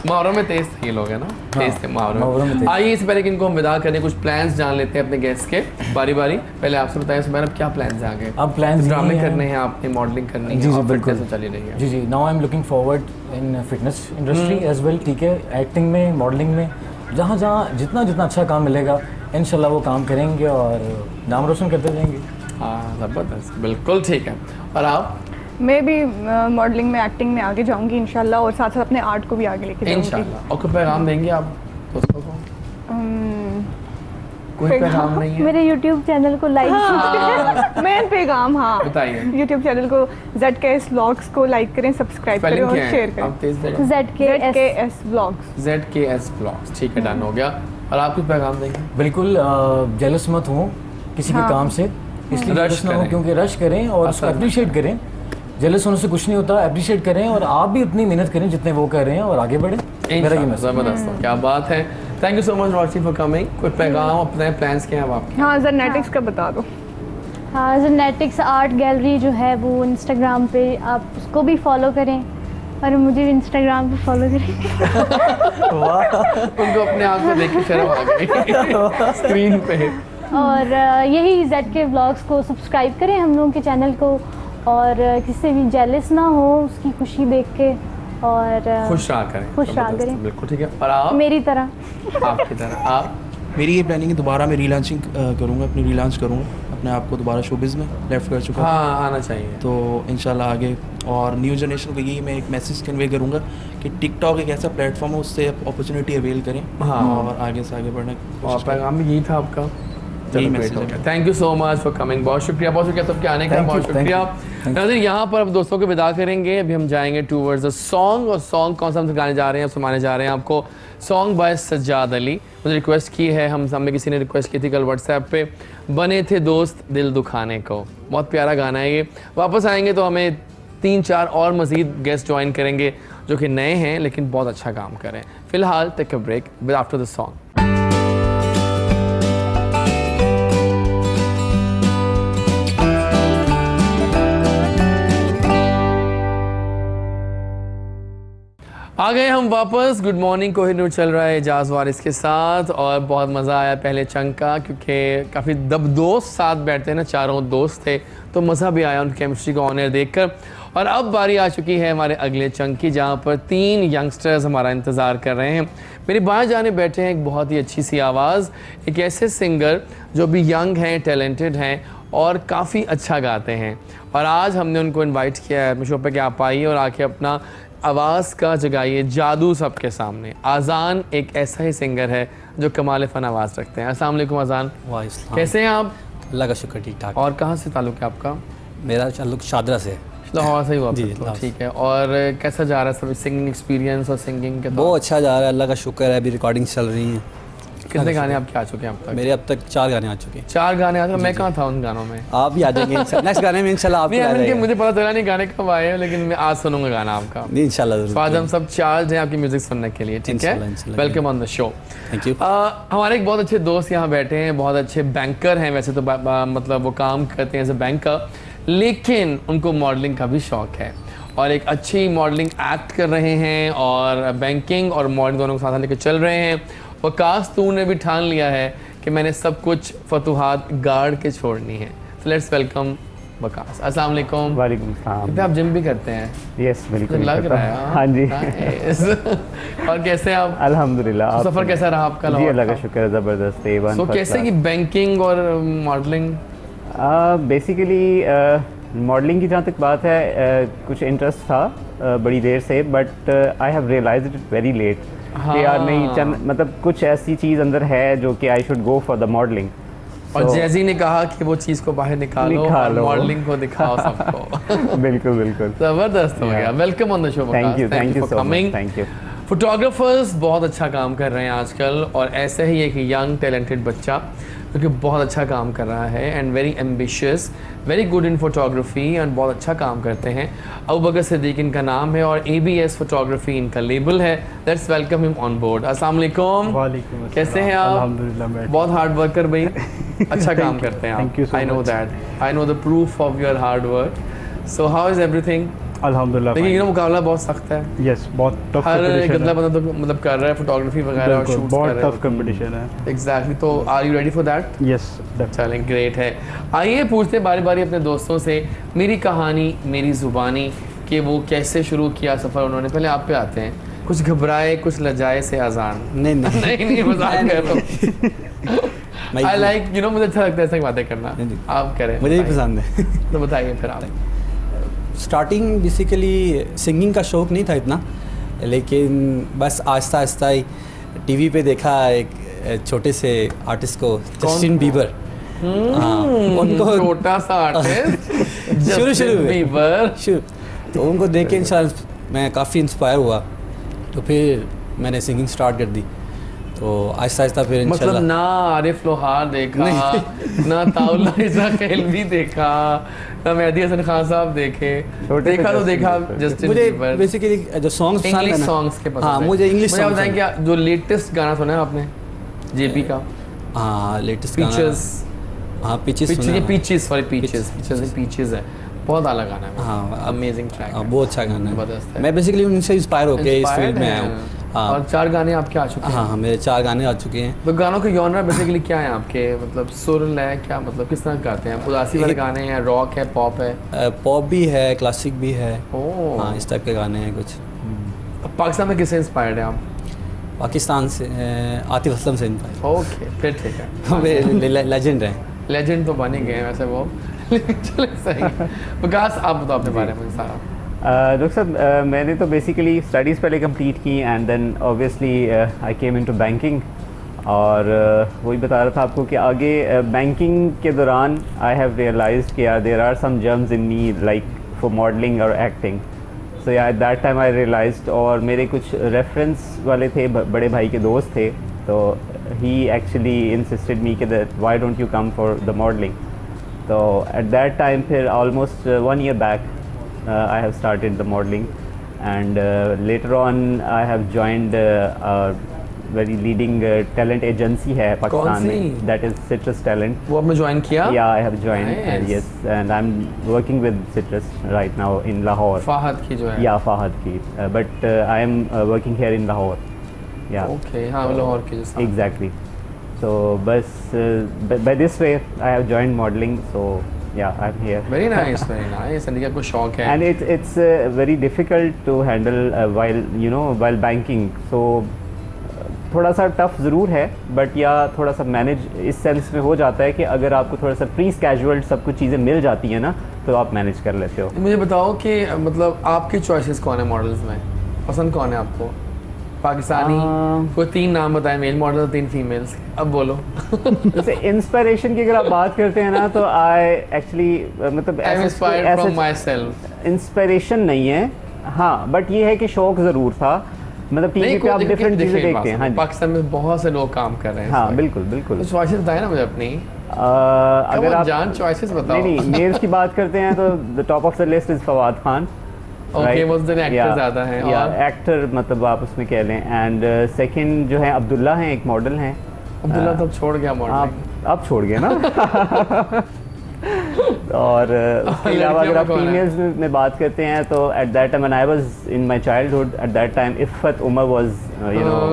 Speaker 1: मुहावरों में तेज थे ये लोग, है ना? तेज थे
Speaker 2: मुहावरों में तेज।
Speaker 1: आइए इससे पहले कि इनको हम विदा करें, कुछ प्लान्स जान लेते हैं अपने गेस्ट के बारी बारी। पहले आपसे बताएं सुबैर, अब क्या प्लान्स हैं आगे?
Speaker 2: अब plans
Speaker 1: ड्रामे
Speaker 2: यही हैं।
Speaker 1: करने हैं आपने, मॉडलिंग करनी है,
Speaker 2: जी,
Speaker 1: और
Speaker 2: बिल्कुल।
Speaker 1: fitness तो चली रही है।
Speaker 2: जी जी, now I am looking forward in fitness industry as well. ठीक है, एक्टिंग में, मॉडलिंग में, जहाँ जहाँ जितना जितना अच्छा काम मिलेगा इंशाल्लाह वो काम करेंगे और नाम रोशन करते जाएंगे।
Speaker 1: हाँ ज़बरदस्त, बिल्कुल ठीक है। और आप?
Speaker 3: मैं भी मॉडलिंग में, एक्टिंग में आगे जाऊंगी इंशाल्लाह, और साथ साथ अपने आर्ट को भी आगे लेके जाऊंगी।
Speaker 1: इंशाल्लाह। और कोई पैगाम देंगे आप दोस्तों को? कोई पैगाम नहीं है?
Speaker 4: मेरे YouTube चैनल को लाइक
Speaker 3: मेन पैगाम, हाँ,
Speaker 1: बताइए।
Speaker 3: YouTube चैनल को ZKS Vlogs को लाइक करें, सब्सक्राइब करें
Speaker 1: स्पेलिंग
Speaker 3: और
Speaker 1: क्या है?
Speaker 3: शेयर करें।
Speaker 1: आप तेज बोलो।
Speaker 4: ZKS।
Speaker 3: ZKS Vlogs।
Speaker 1: ZKS Vlogs, ठीक है, डन हो गया। और आप कुछ पैगाम देंगे?
Speaker 2: बिल्कुल जेलस मत हो किसी के काम से, इसलिए
Speaker 1: रश
Speaker 2: जेलस ना हो
Speaker 1: करें।
Speaker 2: क्योंकि रश करें और उसको
Speaker 1: असल में।
Speaker 2: अप्रिशिएट करें। जेलस होने से कुछ नहीं होता, अप्रिशिएट करें और आप भी उतनी मेहनत करें जितने वो कर रहे हैं और आगे बढ़ें। मेरा ये
Speaker 1: इंशाल्लाह,
Speaker 2: मैसेज।
Speaker 1: ज़बरदस्त, क्या बात है। Thank you so much Roshi for coming. कोई पैगाम, अपने प्लान्स क्या हैं अब आपके?
Speaker 3: हाँ, जेनेटिक्स का बता दो।
Speaker 4: हाँ, जेनेटिक्स आर्ट गैलरी जो है वो इंस्टाग्राम पे, आप उसको भी फॉलो करें और मुझे भी इंस्टाग्राम पे फॉलो करें।
Speaker 1: उनको अपने आप को देख के शर्म आ गई स्क्रीन पे।
Speaker 4: और यही ZK Vlogs को सब्सक्राइब करें हम लोगों के चैनल को, और किसी से भी जेलस ना हो उसकी खुशी देख के, और
Speaker 1: खुश रहा करें।
Speaker 4: खुश रहा
Speaker 1: ज़बरदस्त,
Speaker 4: करें।
Speaker 1: बिल्कुल ठीक है। और आप?
Speaker 4: मेरी तरह।
Speaker 1: आपकी तरह आप?
Speaker 5: मेरी ये प्लानिंग है, दोबारा मैं रीलॉन्चिंग करूँगा, अपनी रीलॉन्च करूँगा अपने आप को दोबारा शोबिज़ में। लेफ्ट कर चुका
Speaker 1: हाँ, आना चाहिए।
Speaker 5: तो इंशाल्लाह आगे, और न्यू जनरेशन को यही मैं एक मैसेज कन्वे करूँगा कि टिकटॉक एक ऐसा प्लेटफॉर्म है, उससे अपॉर्चुनिटी अवेल करें।
Speaker 1: हाँ।
Speaker 5: और आगे से आगे बढ़ने की
Speaker 1: और
Speaker 5: कोशिश करें।
Speaker 1: पैगाम भी यही था आपका?
Speaker 5: यही
Speaker 1: चलो,
Speaker 5: message
Speaker 1: great हो
Speaker 5: है।
Speaker 1: गया। Thank you so much for coming, बहुत शुक्रिया सबके आने का,
Speaker 2: Thank
Speaker 1: बहुत
Speaker 2: you, thank
Speaker 1: शुक्रिया।
Speaker 2: you, thank you।
Speaker 1: नाज़रीन, यहाँ पर अब दोस्तों को विदा करेंगे। अभी हम जाएंगे टूवर्ड्स द सॉन्ग, और सॉन्ग कौन सा हम गाने जा रहे हैं, सुनाने जा रहे हैं आपको। Song by Sajjad Ali. मुझे रिक्वेस्ट की है, हमें किसी ने रिक्वेस्ट की थी कल व्हाट्सएप पे, बने थे दोस्त दिल दुखाने को। बहुत प्यारा गाना है ये। वापस आएंगे तो हमें 3-4 और मज़ीद गेस्ट ज्वाइन करेंगे जो कि नए हैं लेकिन बहुत अच्छा काम करें। फ़िलहाल take a break with after the song. आ गए हम वापस। गुड मॉर्निंग कोहिनूर चल रहा है एजाज़ वारिस के साथ, और बहुत मज़ा आया पहले चंक का, क्योंकि काफ़ी दोस्त साथ बैठते हैं ना, चारों दोस्त थे, तो मज़ा भी आया उनकी केमिस्ट्री को ऑन एयर देखकर। और अब बारी आ चुकी है हमारे अगले चंक की, जहाँ पर 3 यंगस्टर्स हमारा इंतज़ार कर रहे हैं। मेरी बाएं जाने बैठे हैं एक बहुत ही अच्छी सी आवाज़, एक ऐसे सिंगर जो भी यंग हैं, टैलेंटेड हैं और काफ़ी अच्छा गाते हैं। और आज हमने उनको इनवाइट किया है शो पे कि आप आइए और आके अपना आवाज़ का जगाइए जादू सबके सामने। आज़ान एक ऐसा ही सिंगर है जो कमाल फ़न आवाज़ रखते हैं। अस्सलाम वालेकुम आज़ान,
Speaker 6: वाह,
Speaker 1: कैसे हैं आप?
Speaker 6: अल्लाह का शुक्र, ठीक ठाक।
Speaker 1: और कहाँ से ताल्लुक़ है आपका?
Speaker 6: मेरा ताल्लुक शादरा से है।
Speaker 1: लाहौर से ही हुआ
Speaker 6: जी,
Speaker 1: तो
Speaker 6: लाहौर से।
Speaker 1: ठीक है। और कैसा जा रहा है सब सिंगिंग एक्सपीरियंस और सिंगिंग के?
Speaker 6: बहुत अच्छा जा रहा है, अल्लाह का शुक्र है। अभी रिकॉर्डिंग चल रही हैं।
Speaker 1: कितने गाने आपके आ चुके हैं अब तक?
Speaker 6: मेरे अब तक 4 गाने आ चुके हैं।
Speaker 1: 4 गाने आ चुके। मैं कहाँ था उन गानों में?
Speaker 6: आप भी आ जाएंगे नेक्स्ट गाने में इंशाल्लाह, आप भी
Speaker 1: नहीं,
Speaker 6: आ
Speaker 1: उनके
Speaker 6: जाएंगे।
Speaker 1: मुझे पता चला नहीं गाने कब आए हैं, लेकिन मैं आज सुनूंगा गाना आपका।
Speaker 6: नहीं, इंशाल्लाह
Speaker 1: तो आज
Speaker 6: ज़रूर।
Speaker 1: हम सब चार्ज हैं आपकी म्यूजिक सुनने के लिए, ठीक है?
Speaker 6: इंशाल्लाह, इंशाल्लाह।
Speaker 1: Welcome on the show.
Speaker 6: Thank you.
Speaker 1: हमारे एक बहुत अच्छे दोस्त यहाँ बैठे हैं, बहुत अच्छे बैंकर हैं वैसे तो, मतलब वो काम करते हैं एज ए बैंकर, लेकिन उनको मॉडलिंग का भी शौक है और एक अच्छी मॉडलिंग एक्ट कर रहे हैं और बैंकिंग और मॉडलिंग दोनों को साथ लेकर चल रहे हैं। वकास तू ने भी ठान लिया है कि मैंने सब कुछ फतूहात गाड़ के छोड़नी है। तो लेट्स वेलकम वकास। अस्सलाम वालेकुम।
Speaker 7: वालेकुम सलाम।
Speaker 1: आप जिम भी करते हैं?
Speaker 7: यस बिल्कुल
Speaker 1: लग रहा है।
Speaker 7: हाँ जी।
Speaker 1: Nice। और कैसे आप?
Speaker 7: अल्हम्दुलिल्लाह।
Speaker 1: तो सफ़र कैसा रहा आपका?
Speaker 7: जी अल्लाह का शुक्र है, ज़बरदस्त A1।
Speaker 1: तो कैसे कि बैंकिंग और मॉडलिंग?
Speaker 7: बेसिकली मॉडलिंग की जहाँ तक बात है कुछ इंटरेस्ट था बड़ी देर से, but I have realised it very late कि यार नहीं मतलब कुछ ऐसी चीज़ अंदर है जो कि I should go for the modelling.
Speaker 1: और जैजी ने कहा कि वो चीज़ को बाहर निकालो और मॉडलिंग को दिखाओ सबको।
Speaker 7: बिल्कुल बिल्कुल
Speaker 1: ज़बरदस्त हो गया। Welcome on the show.
Speaker 7: Thank you so much. Thank you.
Speaker 1: Photographers बहुत अच्छा काम कर रहे हैं आजकल, और ऐसे ही एक यंग टैलेंटेड बच्चा जो कि बहुत अच्छा काम कर रहा है and very ambitious, very good in photography and बहुत अच्छा काम करते हैं। अबू बकर सिद्दीक इनका नाम है और ABS फोटोग्राफी इनका लेबल है। Let's welcome him on board. अस्सलाम वालेकुम।
Speaker 7: वालेकुम अस्सलाम।
Speaker 1: कैसे हैं आप?
Speaker 7: अल्हम्दुलिल्लाह।
Speaker 1: बहुत हार्ड वर्कर भाई। अच्छा काम करते हैं आप।
Speaker 7: Thank you so
Speaker 1: I know
Speaker 7: much.
Speaker 1: That, I know the proof of your hard work. So how is everything?
Speaker 7: अल्हम्दुलिल्लाह।
Speaker 1: लेकिन ये मुकाबला बहुत सख्त है।
Speaker 7: यस बहुत टफ
Speaker 1: हर
Speaker 7: कंपटीशन
Speaker 1: गंदा
Speaker 7: है।
Speaker 1: बंदा तो मतलब कर रहा है फोटोग्राफी वगैरह और शूट्स कर
Speaker 7: बहुत
Speaker 1: रहा है।
Speaker 7: टफ कंपटीशन है।
Speaker 1: एग्जैक्टली। तो are you ready for that?
Speaker 7: Yes
Speaker 1: चलें, ग्रेट है। आइए पूछते हैं बारी बारी अपने दोस्तों से मेरी कहानी मेरी ज़ुबानी कि वो कैसे शुरू किया सफ़र उन्होंने। पहले आप पे आते हैं। कुछ घबराए कुछ लजाए से आज़ान।
Speaker 6: नहीं नहीं
Speaker 1: नहीं मजाक कर रहा हूँ। आई लाइक यू नो, मुझे अच्छा लगता है ऐसी बातें करना।
Speaker 6: नहीं।
Speaker 1: आप करें,
Speaker 6: मुझे भी
Speaker 1: बताइए।
Speaker 6: पसंद है।
Speaker 1: तो बताइए फिर आप।
Speaker 6: स्टार्टिंग बेसिकली सिंगिंग का शौक़ नहीं था इतना, लेकिन बस आहिस्ता आहिस्ता ही टीवी पे देखा एक छोटे से आर्टिस्ट को, जस्टिन बीबर। हाँ उनको
Speaker 1: छोटा सा आर्टिस्ट
Speaker 6: शुरू में
Speaker 1: बीबर।
Speaker 6: शुरू तो उनको देख के इंशाल्लाह मैं काफ़ी इंस्पायर हुआ, तो फिर मैंने सिंगिंग स्टार्ट कर दी। तो आहिस्ता आहिस्ता फिर
Speaker 1: मतलब
Speaker 6: इंशाल्लाह
Speaker 1: ना आरिफ लोहार देखा, ना ताउला इज़ा खेलवी देखा, ना मेहदी हसन खान साहब देखे।
Speaker 7: छोटे
Speaker 1: देखा
Speaker 7: से
Speaker 1: तो देखा
Speaker 7: जस्टिन
Speaker 1: जस्टिन
Speaker 6: मुझे
Speaker 1: बीबर।
Speaker 6: बेसिकली जो सॉन्ग्स पसंद है
Speaker 1: इंग्लिश
Speaker 6: ना,
Speaker 1: सॉन्ग्स के पसंद
Speaker 6: हाँ
Speaker 1: है।
Speaker 6: मुझे इंग्लिश
Speaker 1: मुझे
Speaker 6: सॉन्ग्स
Speaker 1: बताएं क्या जो लेटेस्ट गाना सुना है आपने JP का?
Speaker 6: हाँ लेटेस्ट
Speaker 1: पीचेस।
Speaker 6: हाँ पीचेस सुना है।
Speaker 1: पीचेस सॉरी पीचेस है। बहुत आला गाना है।
Speaker 6: हाँ
Speaker 1: अमेजिंग ट्रैक है।
Speaker 6: बहुत अच्छा गाना
Speaker 1: जबरदस्त है।
Speaker 6: है। मैं बेसिकली उनसे इंस्पायर होकर इस
Speaker 1: Inspired
Speaker 6: फील्ड में
Speaker 1: हैं।
Speaker 6: आया हूँ। हाँ
Speaker 1: और 4 गाने आपके आ चुके हैं।
Speaker 6: हाँ मेरे 4 गाने आ चुके हैं।
Speaker 1: तो गानों के जॉनर बेसिकली क्या है आपके? मतलब सुर लय क्या, मतलब किस तरह गाते हैं? उदासी वाले गाने हैं, रॉक है, पॉप है?
Speaker 6: पॉप भी है, क्लासिक भी है।
Speaker 1: ओह।
Speaker 6: हाँ इस टाइप के गाने हैं कुछ।
Speaker 1: पाकिस्तान में किससे इंस्पायर्ड है आप?
Speaker 6: पाकिस्तान से आतिफ असलम से इंस्पायर।
Speaker 1: ओके फिर ठीक है।
Speaker 6: लेजेंड हैं।
Speaker 1: लेजेंड तो बन ही गए हैं वैसे वो। चलो सही है। विकास आप बताओ अपने बारे में सारा।
Speaker 7: डॉक्टर साहब मैंने तो बेसिकली स्टडीज़ पहले कंप्लीट की and then obviously I came into banking. और वही बता रहा था आपको कि आगे बैंकिंग के दौरान आई हैव रियलाइज्ड कि there are some germs in me like for modelling और acting. So yeah at that time I realised, और मेरे कुछ रेफरेंस वाले थे, बड़े भाई के दोस्त थे, तो ही एक्चुअली इंसिस्टेड मी कि that why don't you come for the modelling. तो एट दैट टाइम फिर almost 1 year back I have started the modeling, and later on I have joined a very leading talent agency है पाकिस्तान में, that is Citrus Talent.
Speaker 1: वो आपने join किया?
Speaker 7: Yeah, I have joined.
Speaker 1: Nice.
Speaker 7: Yes, and I'm working with Citrus right now in Lahore.
Speaker 1: Fahad की जो है।
Speaker 7: Yeah, Fahad की, but I am working here in Lahore. Yeah.
Speaker 1: Okay हाँ वो लाहौर की जैसा।
Speaker 7: Exactly. So बस by this way I have joined modeling. So yeah, I'm here.
Speaker 1: Very nice very nice. यानी कि आपको शौक है।
Speaker 7: And it's very difficult to handle while banking. So थोड़ा सा टफ ज़रूर है, बट या थोड़ा सा मैनेज इस सेंस में हो जाता है कि अगर आपको थोड़ा सा प्री स्केजुअल्ड सब कुछ चीज़ें मिल जाती हैं ना, तो आप मैनेज कर लेते हो।
Speaker 1: मुझे बताओ कि मतलब आपकी चॉइसेस कौन है मॉडल्स में? पसंद कौन है आपको? पाकिस्तानी कोई 3 नाम बताएं, मेल मॉडल 3 फीमेल्स। अब बोलो।
Speaker 7: जैसे इंस्पिरेशन की अगर आप बात करते हैं ना, तो आई एक्चुअली मतलब
Speaker 1: I am inspired from my self.
Speaker 7: Inspiration नहीं है, हाँ, बट ये है कि शौक ज़रूर था। मतलब टीवी पे आप डिफरेंट चीज़ें देखते हैं। हाँ जी,
Speaker 1: पाकिस्तान में बहुत से लोग काम कर रहे हैं।
Speaker 7: हाँ बिल्कुल बिल्कुल।
Speaker 1: तो चॉइसेस बताए ना मुझे अपनी।
Speaker 7: अगर आप
Speaker 1: जान चॉइसेस बताओ।
Speaker 7: नहीं मेल्स की बात करते हैं तो the top of the list is Fawad Khan.
Speaker 1: Okay वो तो एक्टर ज़्यादा हैं।
Speaker 7: या एक्टर मतलब आप उसमें कह लें। एंड सेकंड जो है अब्दुल्ला हैं, एक मॉडल हैं।
Speaker 1: अब्दुल्ला तो छोड़ गया मॉडल।
Speaker 7: आप छोड़ गए ना। और उसके अलावा अगर आप फीमेल्स में बात करते हैं तो at that time when I was in my childhood, at that time Iffat Umar was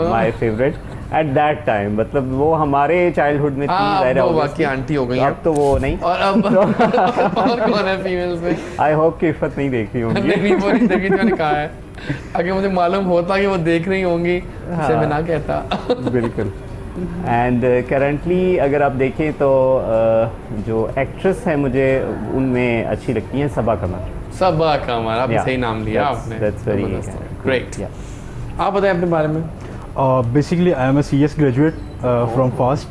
Speaker 7: my favourite. At that time, मतलब वो हमारे चाइल्डहुड में थी,
Speaker 1: हाँ,
Speaker 7: ज़ाहिर है,
Speaker 1: अब वो
Speaker 7: obviously।
Speaker 1: बाकी आंटी हो गई हैं।
Speaker 7: अब तो वो नहीं।
Speaker 1: और अब और कौन है फीमेल्स में?
Speaker 7: आई होप कि इफ़त नहीं देख रही होंगी।
Speaker 1: नहीं, वो नहीं देखी थी, मैंने कहा है अगर मुझे मालूम होता कि वो देख रही होंगी उसे मैं ना कहता।
Speaker 7: बिल्कुल। एंड करेंटली अगर आप देखें तो जो एक्ट्रेस है मुझे उनमें अच्छी लगती हैं सबा कमर।
Speaker 1: सबा कमर, आपने
Speaker 7: Yeah,
Speaker 1: सही नाम लिया
Speaker 7: that's-
Speaker 1: आपने।
Speaker 7: that's very
Speaker 1: great.
Speaker 7: yeah.
Speaker 1: आप बताएं अपने बारे में।
Speaker 8: Basically I am a CS graduate from FAST.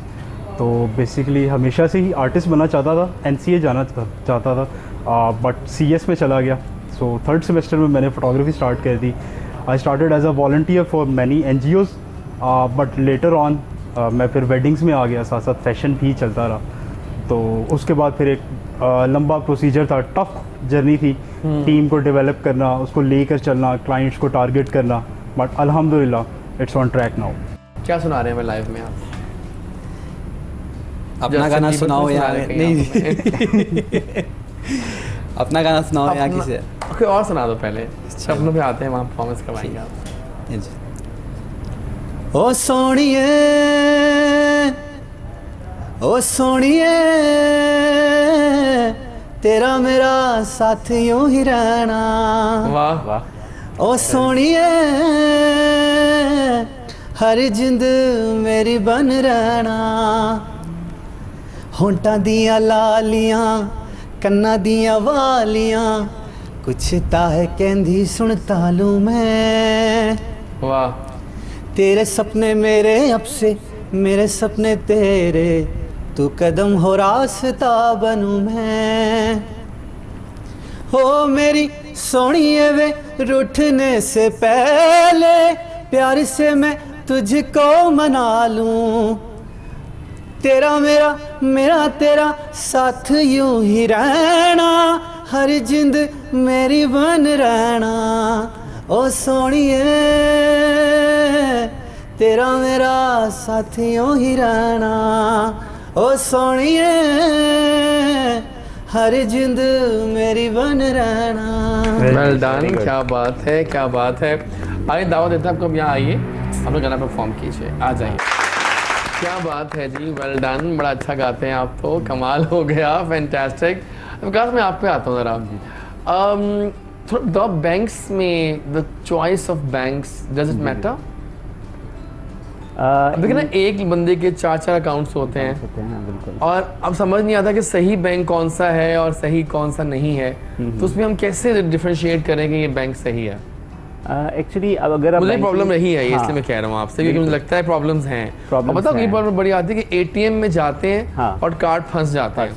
Speaker 8: तो बेसिकली हमेशा से ही आर्टिस्ट बनना चाहता था, NCA जाना चाहता था, बट CS में चला गया। सो थर्ड सेमेस्टर में मैंने फोटोग्राफी स्टार्ट कर दी। I started as a volunteer for many NGOs, but later on मैं फिर वेडिंग्स में आ गया, साथ साथ फैशन भी चलता रहा। तो उसके बाद फिर एक लंबा प्रोसीजर था, टफ जर्नी थी, टीम को डेवलप करना, उसको लेकर चलना, क्लाइंट्स को टारगेट करना, बट अल्हम्दुलिल्लाह इट्स ऑन ट्रैक नाउ।
Speaker 1: क्या सुना रहे हैं लाइव में आप?
Speaker 6: अपना गाना सुनाओ या नहीं? अपना गाना सुनाओ या किसी
Speaker 1: ओके, और सुना दो पहले, सपनों पे आते हैं, वहाँ परफॉर्मेंस करवाएंगे आप।
Speaker 6: ओ सोनिए, ओ सोनिए, तेरा मेरा साथ यूं ही रहना।
Speaker 1: वाह
Speaker 7: वाह।
Speaker 6: ओ सोनिए, हर जिंद मेरी बन रहना। होंटां दियां लालियां, कन्नां दियां वालियां, कुछ तां कहंदी सुन तालू मैं।
Speaker 1: वाह।
Speaker 6: तेरे सपने मेरे अब से, मेरे सपने तेरे, तू कदम हो रास्ता बनूं मैं। हो मेरी सोनिए वे, रूठने से पहले प्यार से मैं तुझको मना लूं। तेरा मेरा, मेरा तेरा साथ यूं ही रहना, हर जिंद मेरी बन रहना। ओ सोनिए, तेरा मेरा साथ यूं ही रहना। ओ सोनिए, हर जिंद मेरी बन रहना।
Speaker 1: वेल डन, क्या बात है, क्या बात है। आइए दावत देते हैं आपको, अब यहाँ आइए, अपना गाना परफॉर्म कीजिए, आ जाइए। क्या बात है जी, वेल डन, बड़ा अच्छा गाते हैं आप तो, कमाल हो गया, फैंटास्टिक। विकास मैं आप पे आता हूँ ज़रा। द बैंक्स में, the choice of banks, does it matter? देखिए ना, एक बंदे के 4 अकाउंट्स होते हैं,
Speaker 7: बिल्कुल।
Speaker 1: और अब समझ नहीं आता कि सही बैंक कौन सा है और सही कौन सा नहीं है, तो उसमें हम कैसे डिफरेंशिएट करें कि ये बैंक सही है?
Speaker 7: एक्चुअली अब अगर आप
Speaker 1: मुझे प्रॉब्लम रही है ये,
Speaker 7: हाँ,
Speaker 1: इसलिए मैं कह रहा हूँ आपसे, क्योंकि मुझे लगता है प्रॉब्लम्स हैं। और बताओ ये प्रॉब्लम बड़ी आती है कि ATM में जाते हैं
Speaker 7: हाँ,
Speaker 1: और कार्ड फंस जाता है।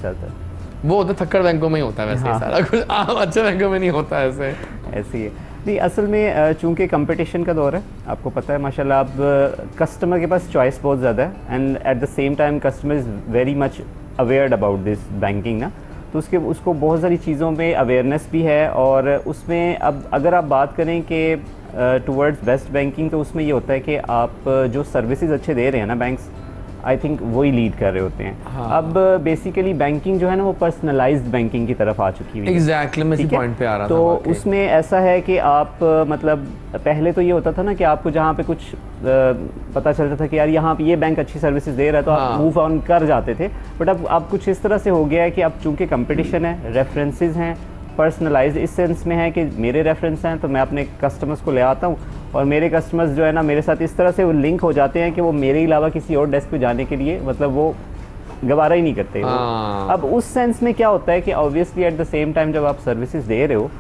Speaker 1: वो होता है थक्कड़ बैंकों में ही होता है वैसे,
Speaker 7: हाँ,
Speaker 1: सारा कुछ अच्छे बैंकों में नहीं होता ऐसे।
Speaker 7: ऐसे ही है। नहीं, असल में चूंकि कंपटीशन का दौर है, आपको पता है माशाल्लाह, अब कस्टमर के पास चॉइस बहुत ज़्यादा है, and at the same time customer is very much अवेयर्ड about this banking ना, तो उसको बहुत सारी चीज़ों में अवेयरनेस भी है। और उसमें अब अगर आप बात करें कि टुवर्ड्स बेस्ट बैंकिंग, तो उसमें ये होता है कि आप जो सर्विसेज अच्छे दे रहे हैं ना बैंक्स, आई थिंक वही लीड कर रहे होते हैं।
Speaker 1: हाँ।
Speaker 7: अब बेसिकली बैंकिंग जो है ना, वो पर्सनलाइज्ड बैंकिंग की तरफ आ चुकी हुई है।
Speaker 1: एग्जैक्टली, मैं इसी
Speaker 7: ठीक है?
Speaker 1: पॉइंट पे आ रहा था।
Speaker 7: तो
Speaker 1: वाकई।
Speaker 7: उसमें ऐसा है कि आप मतलब पहले तो ये होता था ना कि आपको जहाँ पे कुछ पता चलता था कि यार यहाँ पे ये बैंक अच्छी सर्विसेज दे रहा है, तो
Speaker 1: हाँ।
Speaker 7: आप मूव ऑन कर जाते थे। बट अब कुछ इस तरह से हो गया है कि अब चूंकि कंपटीशन है, रेफरेंसेस हैं, पर्सनलाइज इस सेंस में है कि मेरे रेफरेंस हैं तो मैं अपने कस्टमर्स को ले आता हूँ, और मेरे कस्टमर्स जो है ना मेरे साथ इस तरह से वो लिंक हो जाते हैं कि वो मेरे अलावा किसी और डेस्क पे जाने के लिए मतलब वो गवारा ही नहीं करते।
Speaker 1: हाँ।
Speaker 7: अब उस सेंस में क्या होता है कि obviously at the same time जब आप सर्विसेज दे रहे हो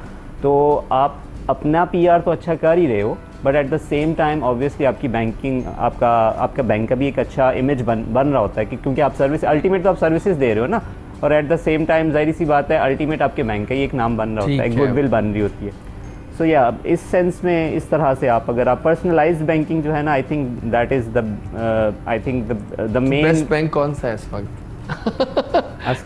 Speaker 7: तो आप अपना PR तो अच्छा कर ही रहे हो, but at the same time obviously आपकी बैंकिंग, आपका बैंक का भी एक अच्छा इमेज बन रहा होता है कि क्योंकि आप सर्विस अल्टीमेट तो आप सर्विसेज दे रहे हो ना, और एट द सेम टाइम जाहिर सी बात है अल्टीमेट आपके बैंक का ही एक नाम बन रहा होता है, गुडविल बन रही होती है। सो या इस सेंस में इस तरह से आप अगर आप पर्सनलाइज्ड बैंकिंग जो है ना, I think that is the main
Speaker 1: best bank कौन सा है इस वक्त?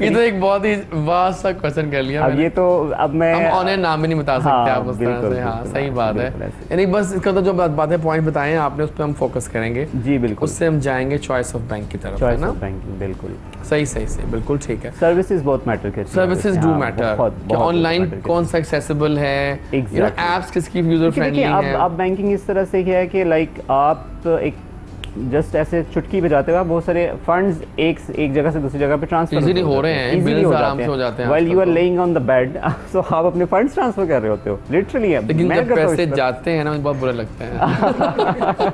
Speaker 1: ये तो एक बहुत ही वास्ट सा क्वेश्चन कर लिया
Speaker 7: अब
Speaker 1: मैंने।
Speaker 7: ये तो अब मैं
Speaker 1: हम ऑनलाइन नाम भी नहीं बता सकते
Speaker 7: हाँ,
Speaker 1: आप उस तरह
Speaker 7: बिल्कुल,
Speaker 1: से। हाँ,
Speaker 7: बिल्कुल,
Speaker 1: सही बात है।
Speaker 7: बिल्कुल ऐसे।
Speaker 1: यानी बस इसका तो जो बातें पॉइंट बताए हैं आपने, उस पर हम फोकस करेंगे।
Speaker 7: जी बिल्कुल,
Speaker 1: उससे हम जाएंगे चॉइस ऑफ बैंक की तरफ, है
Speaker 7: चॉइस
Speaker 1: ना?
Speaker 7: ऑफ बैंकिंग बिल्कुल
Speaker 1: सही, बिल्कुल ठीक है।
Speaker 7: सर्विसेज बहुत मैटर करती हैं।
Speaker 1: सर्विसेज डू
Speaker 7: हाँ,
Speaker 1: मैटर
Speaker 7: बहुत-
Speaker 1: कि
Speaker 7: बहुत
Speaker 1: ऑनलाइन
Speaker 7: matter करती
Speaker 1: कौन सा एक्सेसिबल है,
Speaker 7: Exactly.
Speaker 1: एप्स किसकी यूजर
Speaker 7: क्योंकि
Speaker 1: फ्रेंडली
Speaker 7: देखिए,
Speaker 1: है।
Speaker 7: अब बैंकिंग इस तरह से है कि लाइक आप एक जस्ट ऐसे चुटकी बजाते हुए आप बहुत सारे फंड्स एक जगह से दूसरी जगह पे ट्रांसफर
Speaker 1: Easily हो रहे हैं, bills आराम से हो जाते हैं
Speaker 7: व्हाइल
Speaker 1: आजकल
Speaker 7: यू आर
Speaker 1: तो।
Speaker 7: Laying on the bed so आप अपने फंड्स ट्रांसफर कर रहे होते हो लिटरली है
Speaker 1: लेकिन
Speaker 7: मैं
Speaker 1: जब
Speaker 7: करता हूँ
Speaker 1: पैसे
Speaker 7: इस पर।
Speaker 1: जाते हैं ना मुझे बहुत बुरे लगते हैं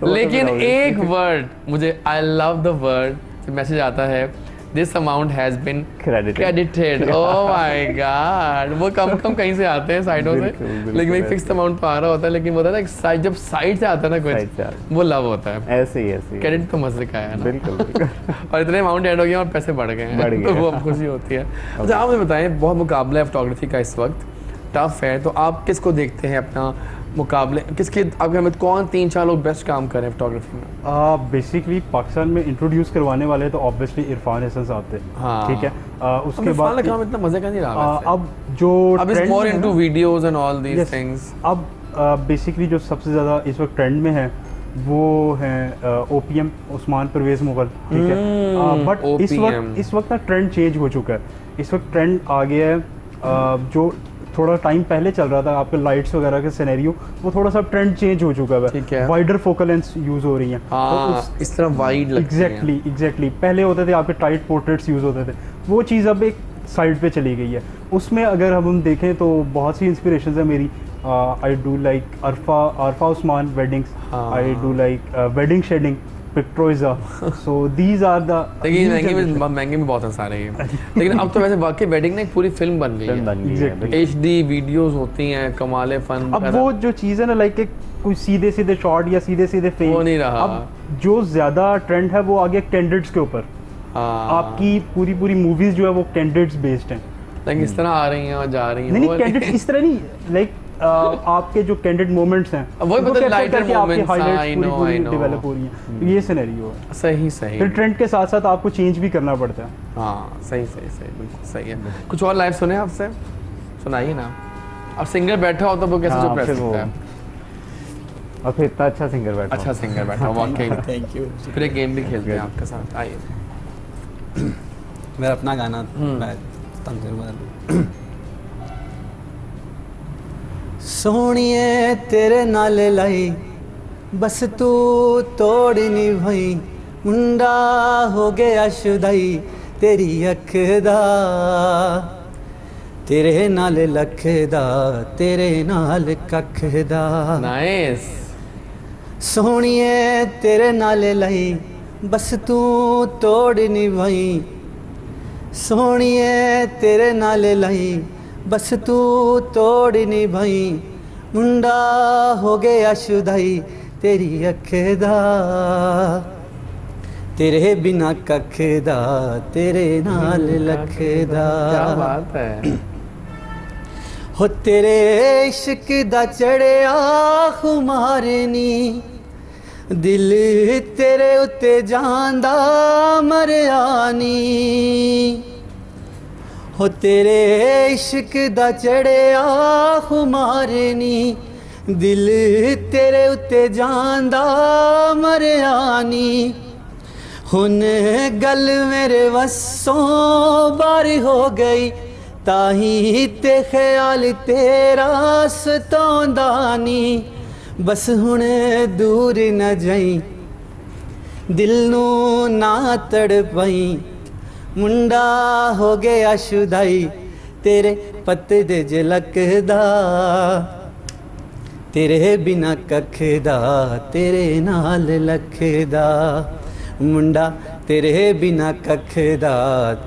Speaker 7: तो
Speaker 1: लेकिन
Speaker 7: बताओ।
Speaker 1: एक वर्ड मुझे I love the word message आता है this amount has been
Speaker 7: Credited.
Speaker 1: Credited oh my god वो कम कहीं से आते हैं साइडों से
Speaker 7: बिल्कुल, बिल्कुल
Speaker 1: लेकिन एक
Speaker 7: ऐसे।
Speaker 1: फिक्स अमाउंट पे आ रहा होता है लेकिन वो होता है ना एक साइड जब साइड से आता है ना
Speaker 7: Side से
Speaker 1: कुछ वो लव होता है
Speaker 7: ऐसे ही
Speaker 1: क्रेडिट तो मजे का है ना
Speaker 7: बिल्कुल बिल्कुल
Speaker 1: और इतने अमाउंट ऐड हो गया और पैसे बढ़ गए
Speaker 7: बढ़
Speaker 1: हैं
Speaker 7: गए।
Speaker 1: तो वो अब खुशी होती है अच्छा आप मुझे बताएं बहुत मुकाबला है फोटोग्राफी का इस वक्त टफ है तो आप किसको देखते हैं अपना मुकाबले किसके आपके हमें कौन 3-4 लोग बेस्ट काम कर रहे हैं फोटोग्राफी में
Speaker 8: बेसिकली पाकिस्तान में इंट्रोड्यूस करवाने वाले तो ऑब्वियसली इरफान हसन साहब थे
Speaker 1: हाँ।
Speaker 8: ठीक है उसके
Speaker 1: उसके बाद
Speaker 8: बाद
Speaker 1: काम इतना मजे का नहीं रहा वैसे।
Speaker 8: अब जो
Speaker 1: अब इज
Speaker 8: trend
Speaker 1: मोर
Speaker 8: में है
Speaker 1: इनटू
Speaker 8: ना,
Speaker 1: videos and all these
Speaker 8: yes,
Speaker 1: things
Speaker 8: अब बेसिकली जो सबसे ज़्यादा इस वक्त ट्रेंड में है वो है ओपीएम उस्मान परवेज़ मुगल ठीक है बट
Speaker 1: OPM
Speaker 8: इस वक्त ना ट्रेंड चेंज हो चुका है इस वक्त ट्रेंड आ गया है जो थोड़ा टाइम पहले चल रहा था आपके लाइट्स वगैरह के सिनेरियो वो थोड़ा सा ट्रेंड चेंज हो चुका
Speaker 1: ठीक
Speaker 8: है
Speaker 1: है।
Speaker 8: वाइडर फोकल लेंस यूज़ हो रही हैं
Speaker 1: हाँ इस तरह वाइड लगती है
Speaker 8: एग्जैक्टली पहले होते थे आपके टाइट पोर्ट्रेट्स यूज़ होते थे वो चीज़ अब एक साइड पे चली गई है उसमें अगर हम देखें तो बहुत सी इंस्पिरेशंस है मेरी I do like Arfa Usman weddings
Speaker 1: हाँ।
Speaker 8: I do like wedding shading पिक्ट्रोइजा सो दीज आर द
Speaker 1: लेकिन महंगे में बहुत हैं सारे ये लेकिन अब तो वैसे वाकई वेडिंग ना एक पूरी फिल्म बन गई
Speaker 7: फिल्म
Speaker 1: है
Speaker 7: बन गई है
Speaker 8: Exactly.
Speaker 7: बिल्कुल।
Speaker 1: HD वीडियोस होती हैं कमाले फन
Speaker 8: अब वो जो चीज़ है ना लाइक एक कोई सीधे सीधे शॉट या सीधे सीधे फेम
Speaker 1: वो नहीं रहा।
Speaker 8: अब जो ज़्यादा ट्रेंड है वो आ गया कैंडिडेट्स के ऊपर आपकी पूरी मूवीज जो है वो कैंडिडेट्स बेस्ड हैं
Speaker 1: लेकिन इस तरह आ रही हैं और जा रही हैं
Speaker 8: नहीं
Speaker 1: वो
Speaker 8: कैंडिडेट इस तरह नहीं लाइक आपके जो कैंडिडेट मोमेंट्स हैं
Speaker 1: वही
Speaker 8: उनको
Speaker 1: मतलब
Speaker 8: capture
Speaker 1: lighter
Speaker 8: करके आपकी
Speaker 1: moments,
Speaker 8: highlights
Speaker 1: I know,
Speaker 8: पूरी
Speaker 1: I know.
Speaker 8: डेवलप हो रही हैं तो ये सिनेरियो है
Speaker 1: सही सही
Speaker 8: फिर ट्रेंड के साथ साथ आपको चेंज भी करना पड़ता है
Speaker 1: हाँ सही बिल्कुल सही है कुछ और लाइव सुने आपसे सुनाइए ना अब सिंगर बैठा हो तो वो कैसे
Speaker 7: हाँ,
Speaker 1: चुप रह
Speaker 7: फिर वो-
Speaker 1: सकता है
Speaker 7: और फिर इतना अच्छा सिंगर बैठा
Speaker 1: अच्छा सिंगर बैठा हो, वाकई
Speaker 6: थैंक यू
Speaker 1: फिर एक गेम भी खेलते हैं आपके साथ आइए
Speaker 6: मेरा अपना गाना मैं तंग करूँगा सोनिए तेरे नाल लाई बस तू तोड़ नहीं भाई मुंडा हो गया शुदाई तेरी अख दा तेरे नाल लख दा तेरे नाल कख दा
Speaker 1: नाइस
Speaker 6: सोनिए तेरे नाल लाई बस तू तोड़ नहीं भाई सोनिए तेरे नाल लाई बस तू तोड़ नहीं भाई मुंडा हो गया शुदाई तेरी अख दा तेरे बिना कख दा तेरे नाल लख दा
Speaker 1: क्या बात है
Speaker 6: हो तेरे इश्क दा चढ़िया खुमारनी दिल तेरे उत्ते जांदा मरियानी हो तेरे इश्क दा चढ़िया खुमारनी दिल तेरे उत्ते जांदा मरियानी हुन गल मेरे वसों बारी हो गई ताही ते ख्याल तेरा सतांदा नी बस हुण दूर न जाई दिल नू ना तड़पाई मुंडा हो गया शुदाई तेरे पत्ते दे झलकदा तेरे बिना कखदा तेरे नाल लखदा मुंडा तेरे बिना कखदा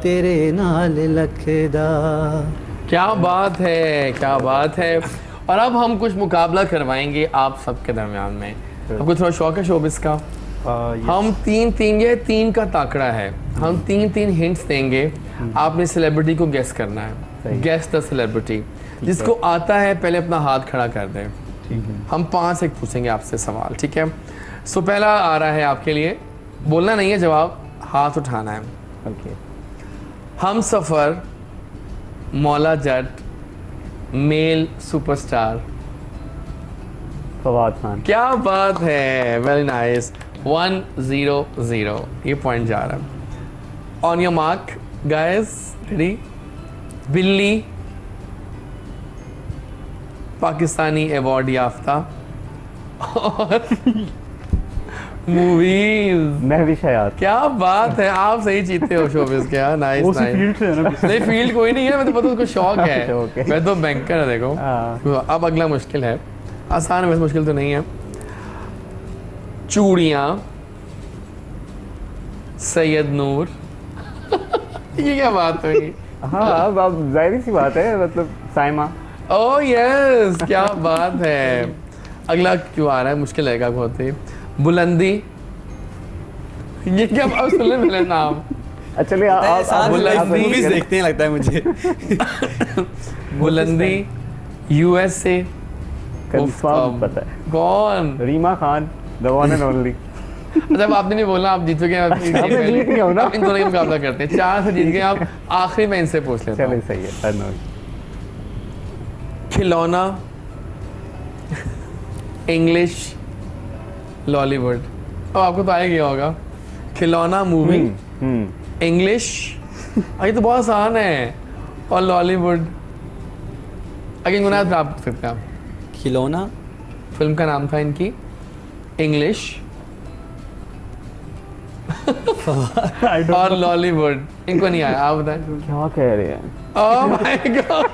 Speaker 6: तेरे नाल लखदा
Speaker 1: क्या बात है और अब हम कुछ मुकाबला करवाएंगे आप सबके दरमियान में आपको थोड़ा शौक है शोबिस का हम ये 3 का ताकड़ा है हम 3 हिंट्स देंगे आपने सेलिब्रिटी को गेस करना है गेस द सेलिब्रिटी जिसको आता है पहले अपना हाथ खड़ा कर दें हम 5 एक पूछेंगे आपसे सवाल ठीक है सो पहला आ रहा है आपके लिए बोलना नहीं है जवाब हाथ उठाना है
Speaker 7: ओके
Speaker 1: हम सफ़र मौला जट मेल सुपरस्टार
Speaker 7: फवाद खान
Speaker 1: क्या बात है वेरी नाइस 1-0 ये पॉइंट जा रहा है on your mark guys ready बिल्ली पाकिस्तानी अवार्ड याफ्ता और मूवीज।
Speaker 7: महविश हयात।
Speaker 1: क्या बात है, आप सही जीते हो शोबिस के। हाँ, नाइस
Speaker 8: वो
Speaker 1: नाइस।
Speaker 8: फील्ड से है ना
Speaker 1: नहीं फील्ड कोई नहीं है, मैं तो पता उसको शौक है।
Speaker 7: शौक है।
Speaker 1: मैं तो बैंकर है देखो।
Speaker 7: हाँ।
Speaker 1: अब अगला मुश्किल है, आसान वैसे मुश्किल तो नहीं है। चूड़ियाँ, सैयद नूर। ये क्या बात हुई?
Speaker 7: हाँ अब जाहिर सी बात है, मतलब साइमा।
Speaker 1: ओह यस, क्या बात है। अगला क्यों आ रहा है, मुश्किल लगेगा बहुत ही। बुलंदी, ये क्या अब सुन ले मेरा नाम।
Speaker 7: चलिए आप
Speaker 6: मूवीज देखते हैं लगता है मुझे।
Speaker 1: बुलंदी, यूएसए।
Speaker 7: कंफर्म पता है।
Speaker 1: कौन?
Speaker 7: Reema Khan, the one and only.
Speaker 1: जब आपने नहीं बोला, आप जीत चुके हैं।
Speaker 7: मैं जीत गया हूं ना।
Speaker 1: अब इन दोनों का मुकाबला करते हैं, 4 से जीत गए आप। आखिरी में इनसे पूछ लेता
Speaker 7: चलिए
Speaker 1: हूँ।
Speaker 7: सही है, धन्यवाद।
Speaker 1: खिलौना, इंग्लिश, लॉलीवुड। अब आपको तो आ ही गया होगा। खिलौना मूवी, इंग्लिश, ये तो बहुत आसान है, और लॉलीवुड। अगेन गुना आप सकते हैं। आप
Speaker 6: खिलौना,
Speaker 1: फिल्म का नाम था इनकी, इंग्लिश और लॉलीवुड। इनको नहीं आया, आप बताएं।
Speaker 7: क्या कह रहे हैं?
Speaker 1: ओह माय गॉड,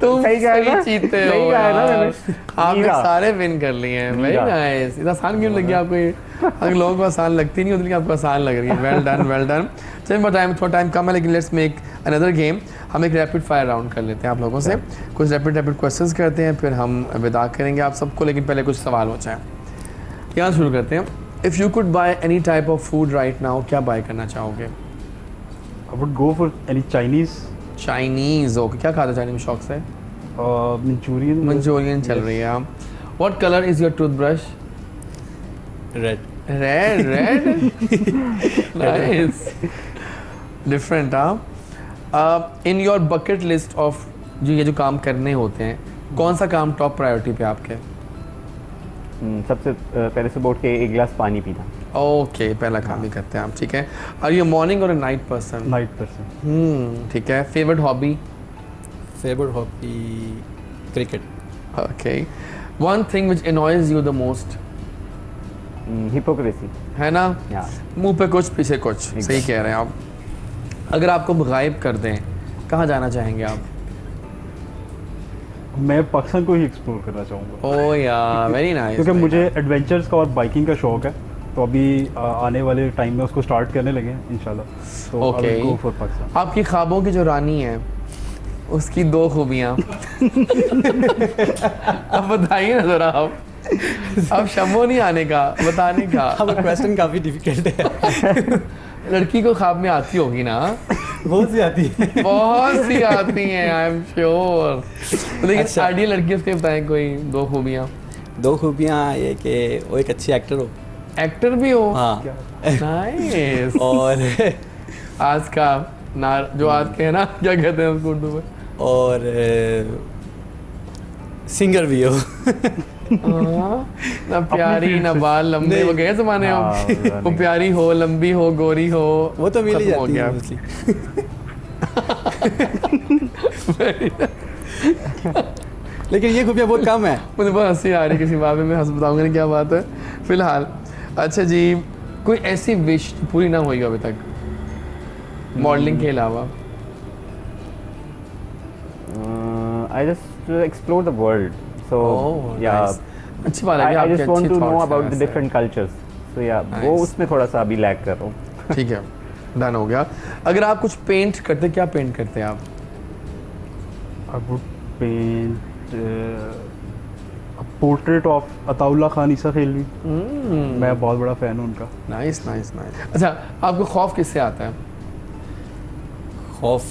Speaker 1: तुम
Speaker 7: सही कहा ना?
Speaker 1: जीते हो
Speaker 7: सही कहा ना
Speaker 1: यार।
Speaker 7: मैंने?
Speaker 1: आपने
Speaker 7: मीरा।
Speaker 1: सारे विन कर लिए हैं। वेरी
Speaker 7: मीरा।
Speaker 1: नाइस। इतना आसान क्यों लगी आपको ये? अगर लोगों को आसान लगती नहीं होती, लेकिन आपको आसान लग रही है। Well done, well done. चलिए टाइम थोड़ा टाइम कम है, लेकिन लेट्स मेक अनदर गेम। हम एक रैपिड फायर राउंड कर लेते हैं आप लोगों से। कुछ रैपिड क्वेश्चंस करते हैं, फिर हम विदा करेंगे आप सबको, लेकिन पहले कुछ सवाल हो जाए। यहाँ शुरू करते हैं। If you could by any type of food right now, क्या बाय करना चाहोगे?
Speaker 8: I would go for any Chinese,
Speaker 1: Chinese. Okay, क्या खाते हो चाइनीज में शौक से?
Speaker 8: मंचूरियन।
Speaker 1: मंचूरियन चल रही है। आप what colour is your toothbrush?
Speaker 6: Red.
Speaker 1: Red, red. Nice, different. हाँ, in your bucket list of जो काम करने होते हैं, कौन सा काम टॉप प्रायोरिटी पे आपके?
Speaker 7: सबसे पहले सुबह उठ के एक गिलास पानी पीना।
Speaker 1: ओके, पहला काम ही करते हैं आप, ठीक है। आर यू मॉर्निंग और a night person?
Speaker 8: Night person.
Speaker 1: ठीक है। Favourite hobby?
Speaker 6: Favourite hobby cricket.
Speaker 1: Okay. One thing which annoys you the most?
Speaker 7: Hypocrisy.
Speaker 1: है ना,
Speaker 7: या
Speaker 1: मुंह पे कुछ पीछे कुछ। सही कह रहे हैं आप। अगर आपको गायब कर दें, कहाँ जाना चाहेंगे आप?
Speaker 8: मैं पाकिस्तान को ही एक्सप्लोर करना चाहूँगा,
Speaker 1: ओह यार, वेरी नाइस।
Speaker 8: क्योंकि मुझे एडवेंचर्स का और बाइकिंग का शौक है। तो अभी आने वाले टाइम में उसको स्टार्ट करने लगे हैं इंशाल्लाह। तो
Speaker 1: ओके।
Speaker 8: Go for Pakistan.
Speaker 1: आपकी ख्वाबों की जो रानी है, उसकी 2 खूबियाँ। अब बताइए ना जरा आप। अब शम्मो नहीं आने का, बताने का।
Speaker 6: अब क्वेश्चन काफ़ी डिफिकल्ट है।
Speaker 1: लड़की को ख्वाब में आती होगी ना?
Speaker 6: बहुत सी आती है।
Speaker 1: बहुत सी आती हैं, आई एम श्योर। लेकिन
Speaker 6: अच्छा।
Speaker 1: आइडियल लड़की उसके बताएं कोई 2 खूबियाँ।
Speaker 6: 2 खूबियाँ ये कि वो एक अच्छी एक्टर हो।
Speaker 1: एक्टर भी हो?
Speaker 6: हाँ।
Speaker 1: नाइस।
Speaker 6: और
Speaker 1: आज का जो आज के है ना, क्या कहते हैं उसको उर्दू में?
Speaker 6: और सिंगर भी हो।
Speaker 1: ना प्यारी ना बाल लंबे,
Speaker 6: नहीं।
Speaker 1: वो गए जमाने
Speaker 7: हाँ,
Speaker 1: हम।
Speaker 7: वो
Speaker 1: वो प्यारी हो, लंबी हो, गोरी हो,
Speaker 6: वो तो मिल ही
Speaker 1: खत्म हो
Speaker 6: जाती
Speaker 1: गया।
Speaker 6: है mostly। लेकिन ये खूबियाँ बहुत कम है।
Speaker 1: मुझे बहुत हंसी आ रही किसी बात में, मैं हंस बताऊंगा नहीं क्या बात है फिलहाल। अच्छा जी, कोई ऐसी विश पूरी ना हुई हो अभी तक मॉडलिंग के अलावा?
Speaker 7: I just explore the world. So yeah,
Speaker 1: nice. अच्छी बात है कि
Speaker 7: I
Speaker 1: आपके
Speaker 7: just want
Speaker 1: अच्छे
Speaker 7: to know
Speaker 1: thoughts हैं
Speaker 7: about the
Speaker 1: वैसे।
Speaker 7: different cultures. So yeah, वो
Speaker 1: Nice.
Speaker 7: उसमें थोड़ा सा अभी लैग कर रहा हूँ।
Speaker 1: ठीक है, डन हो गया। अगर आप कुछ पेंट करते, क्या पेंट करते हैं आप?
Speaker 8: I would paint portrait of Ataullah Khan Esa Khelvi. मैं बहुत बड़ा फ़ैन हूँ उनका।
Speaker 1: Nice nice nice. अच्छा, आपको खौफ किससे आता है?
Speaker 6: खौफ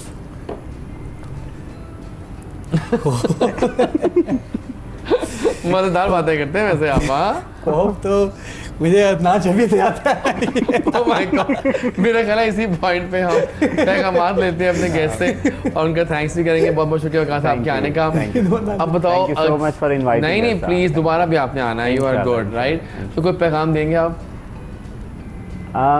Speaker 1: मजेदार बातें करते हैं वैसे आप। हाँ,
Speaker 6: खौफ तो मुझे ना जभी से आता है।
Speaker 1: oh my God। मेरा ख्याल है इसी पॉइंट पे हम पैगामात लेते हैं अपने गेस्ट से, और उनका थैंक्स भी करेंगे। बहुत बहुत शुक्रिया वकास आपके आने का। अब बताओ।
Speaker 7: Thank you so much for inviting
Speaker 1: नहीं नहीं,
Speaker 7: us.
Speaker 1: प्लीज दोबारा भी आपने आना है। यू आर
Speaker 7: इंशाल्लाह,
Speaker 1: गुड राइट। तो कोई पैगाम देंगे आप?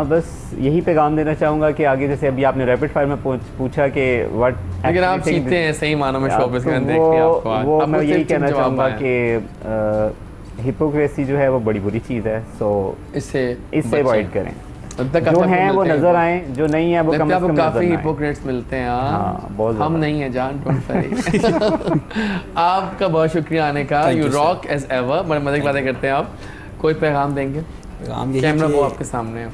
Speaker 7: बस यही पैगाम देना चाहूँगा कि आगे जैसे अभी आपने रैपिड फायर में पूछा कि व्हाट,
Speaker 1: लेकिन आप जीतते हैं सही मानों में शोबिस के अंदर। देख लिया आपको आज।
Speaker 7: वो
Speaker 1: आपको
Speaker 7: मैं यही
Speaker 1: सिर्फ
Speaker 7: कहना
Speaker 1: जवाब
Speaker 7: चाहूँगा
Speaker 1: आया।
Speaker 7: कि हिपोक्रेसी जो है वो बड़ी बुरी चीज़ है, सो
Speaker 1: इससे
Speaker 7: इससे अवॉइड करें।
Speaker 1: लगता है
Speaker 7: जो
Speaker 1: काफी
Speaker 7: हैं
Speaker 1: आपको
Speaker 7: वो
Speaker 1: मिलते हैं
Speaker 7: नज़र आए, जो नहीं है वो कम
Speaker 1: लगता
Speaker 7: से
Speaker 1: है आपको
Speaker 7: कम
Speaker 1: काफी
Speaker 7: नज़र ना आए।
Speaker 1: हिपोक्रेट्स मिलते हैं
Speaker 7: हाँ, बहुत
Speaker 1: हम
Speaker 7: ज़्यादा।
Speaker 1: नहीं है जान, डोंट वरी। आपका बहुत शुक्रिया आने का,
Speaker 6: Thank
Speaker 1: you
Speaker 6: you, sir.
Speaker 1: Rock as ever, बड़े मजे की बातें करते हैं आप। कोई पैगाम देंगे?
Speaker 6: पैगाम यही
Speaker 1: कैमरा
Speaker 6: कि-
Speaker 1: वो आपके सामने है।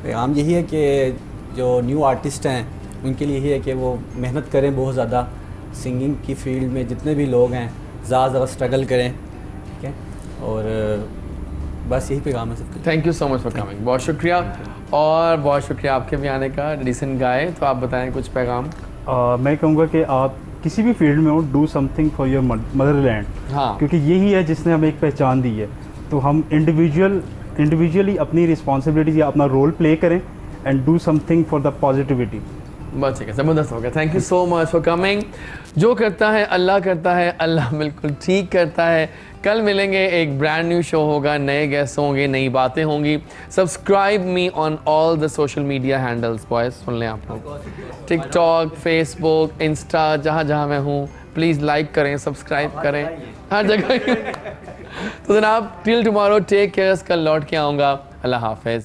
Speaker 6: पैगाम यही है कि जो न्यू आर्टिस्ट हैं उनके लिए यही है कि वो मेहनत करें बहुत ज़्यादा, सिंगिंग की फील्ड में जितने भी लोग हैं ज़्यादा स्ट्रगल करें, ठीक है, और बस यही पैगाम है सबके।
Speaker 1: Thank you so much for coming, बहुत शुक्रिया। और बहुत शुक्रिया आपके भी आने का, डिसेंट गाए। तो आप बताएं कुछ पैगाम।
Speaker 8: मैं कहूँगा कि आप किसी भी फील्ड में हो, do something for your Motherland,
Speaker 1: हाँ,
Speaker 8: क्योंकि यही है जिसने हमें एक पहचान दी है। तो हम इंडिविजुअली अपनी रिस्पॉन्सिबिलिटीज या अपना रोल प्ले करें and do something for the positivity.
Speaker 1: बस ठीक है, ज़बरदस्त हो गया। Thank you so much for coming. जो करता है अल्लाह करता है, अल्लाह बिल्कुल ठीक करता है। कल मिलेंगे, एक ब्रांड न्यू शो होगा, नए गेस्ट होंगे, नई बातें होंगी। Subscribe me on all the social media handles boys, सुन लें आप लोग, टिकटॉक, फेसबुक, इंस्टा, जहाँ जहाँ मैं हूँ, प्लीज़ लाइक करें, सब्सक्राइब करें, हर जगह। तो जनाब, टिल टुमारो, टेक केयर। कल लौट के आऊँगा। अल्लाह हाफिज़।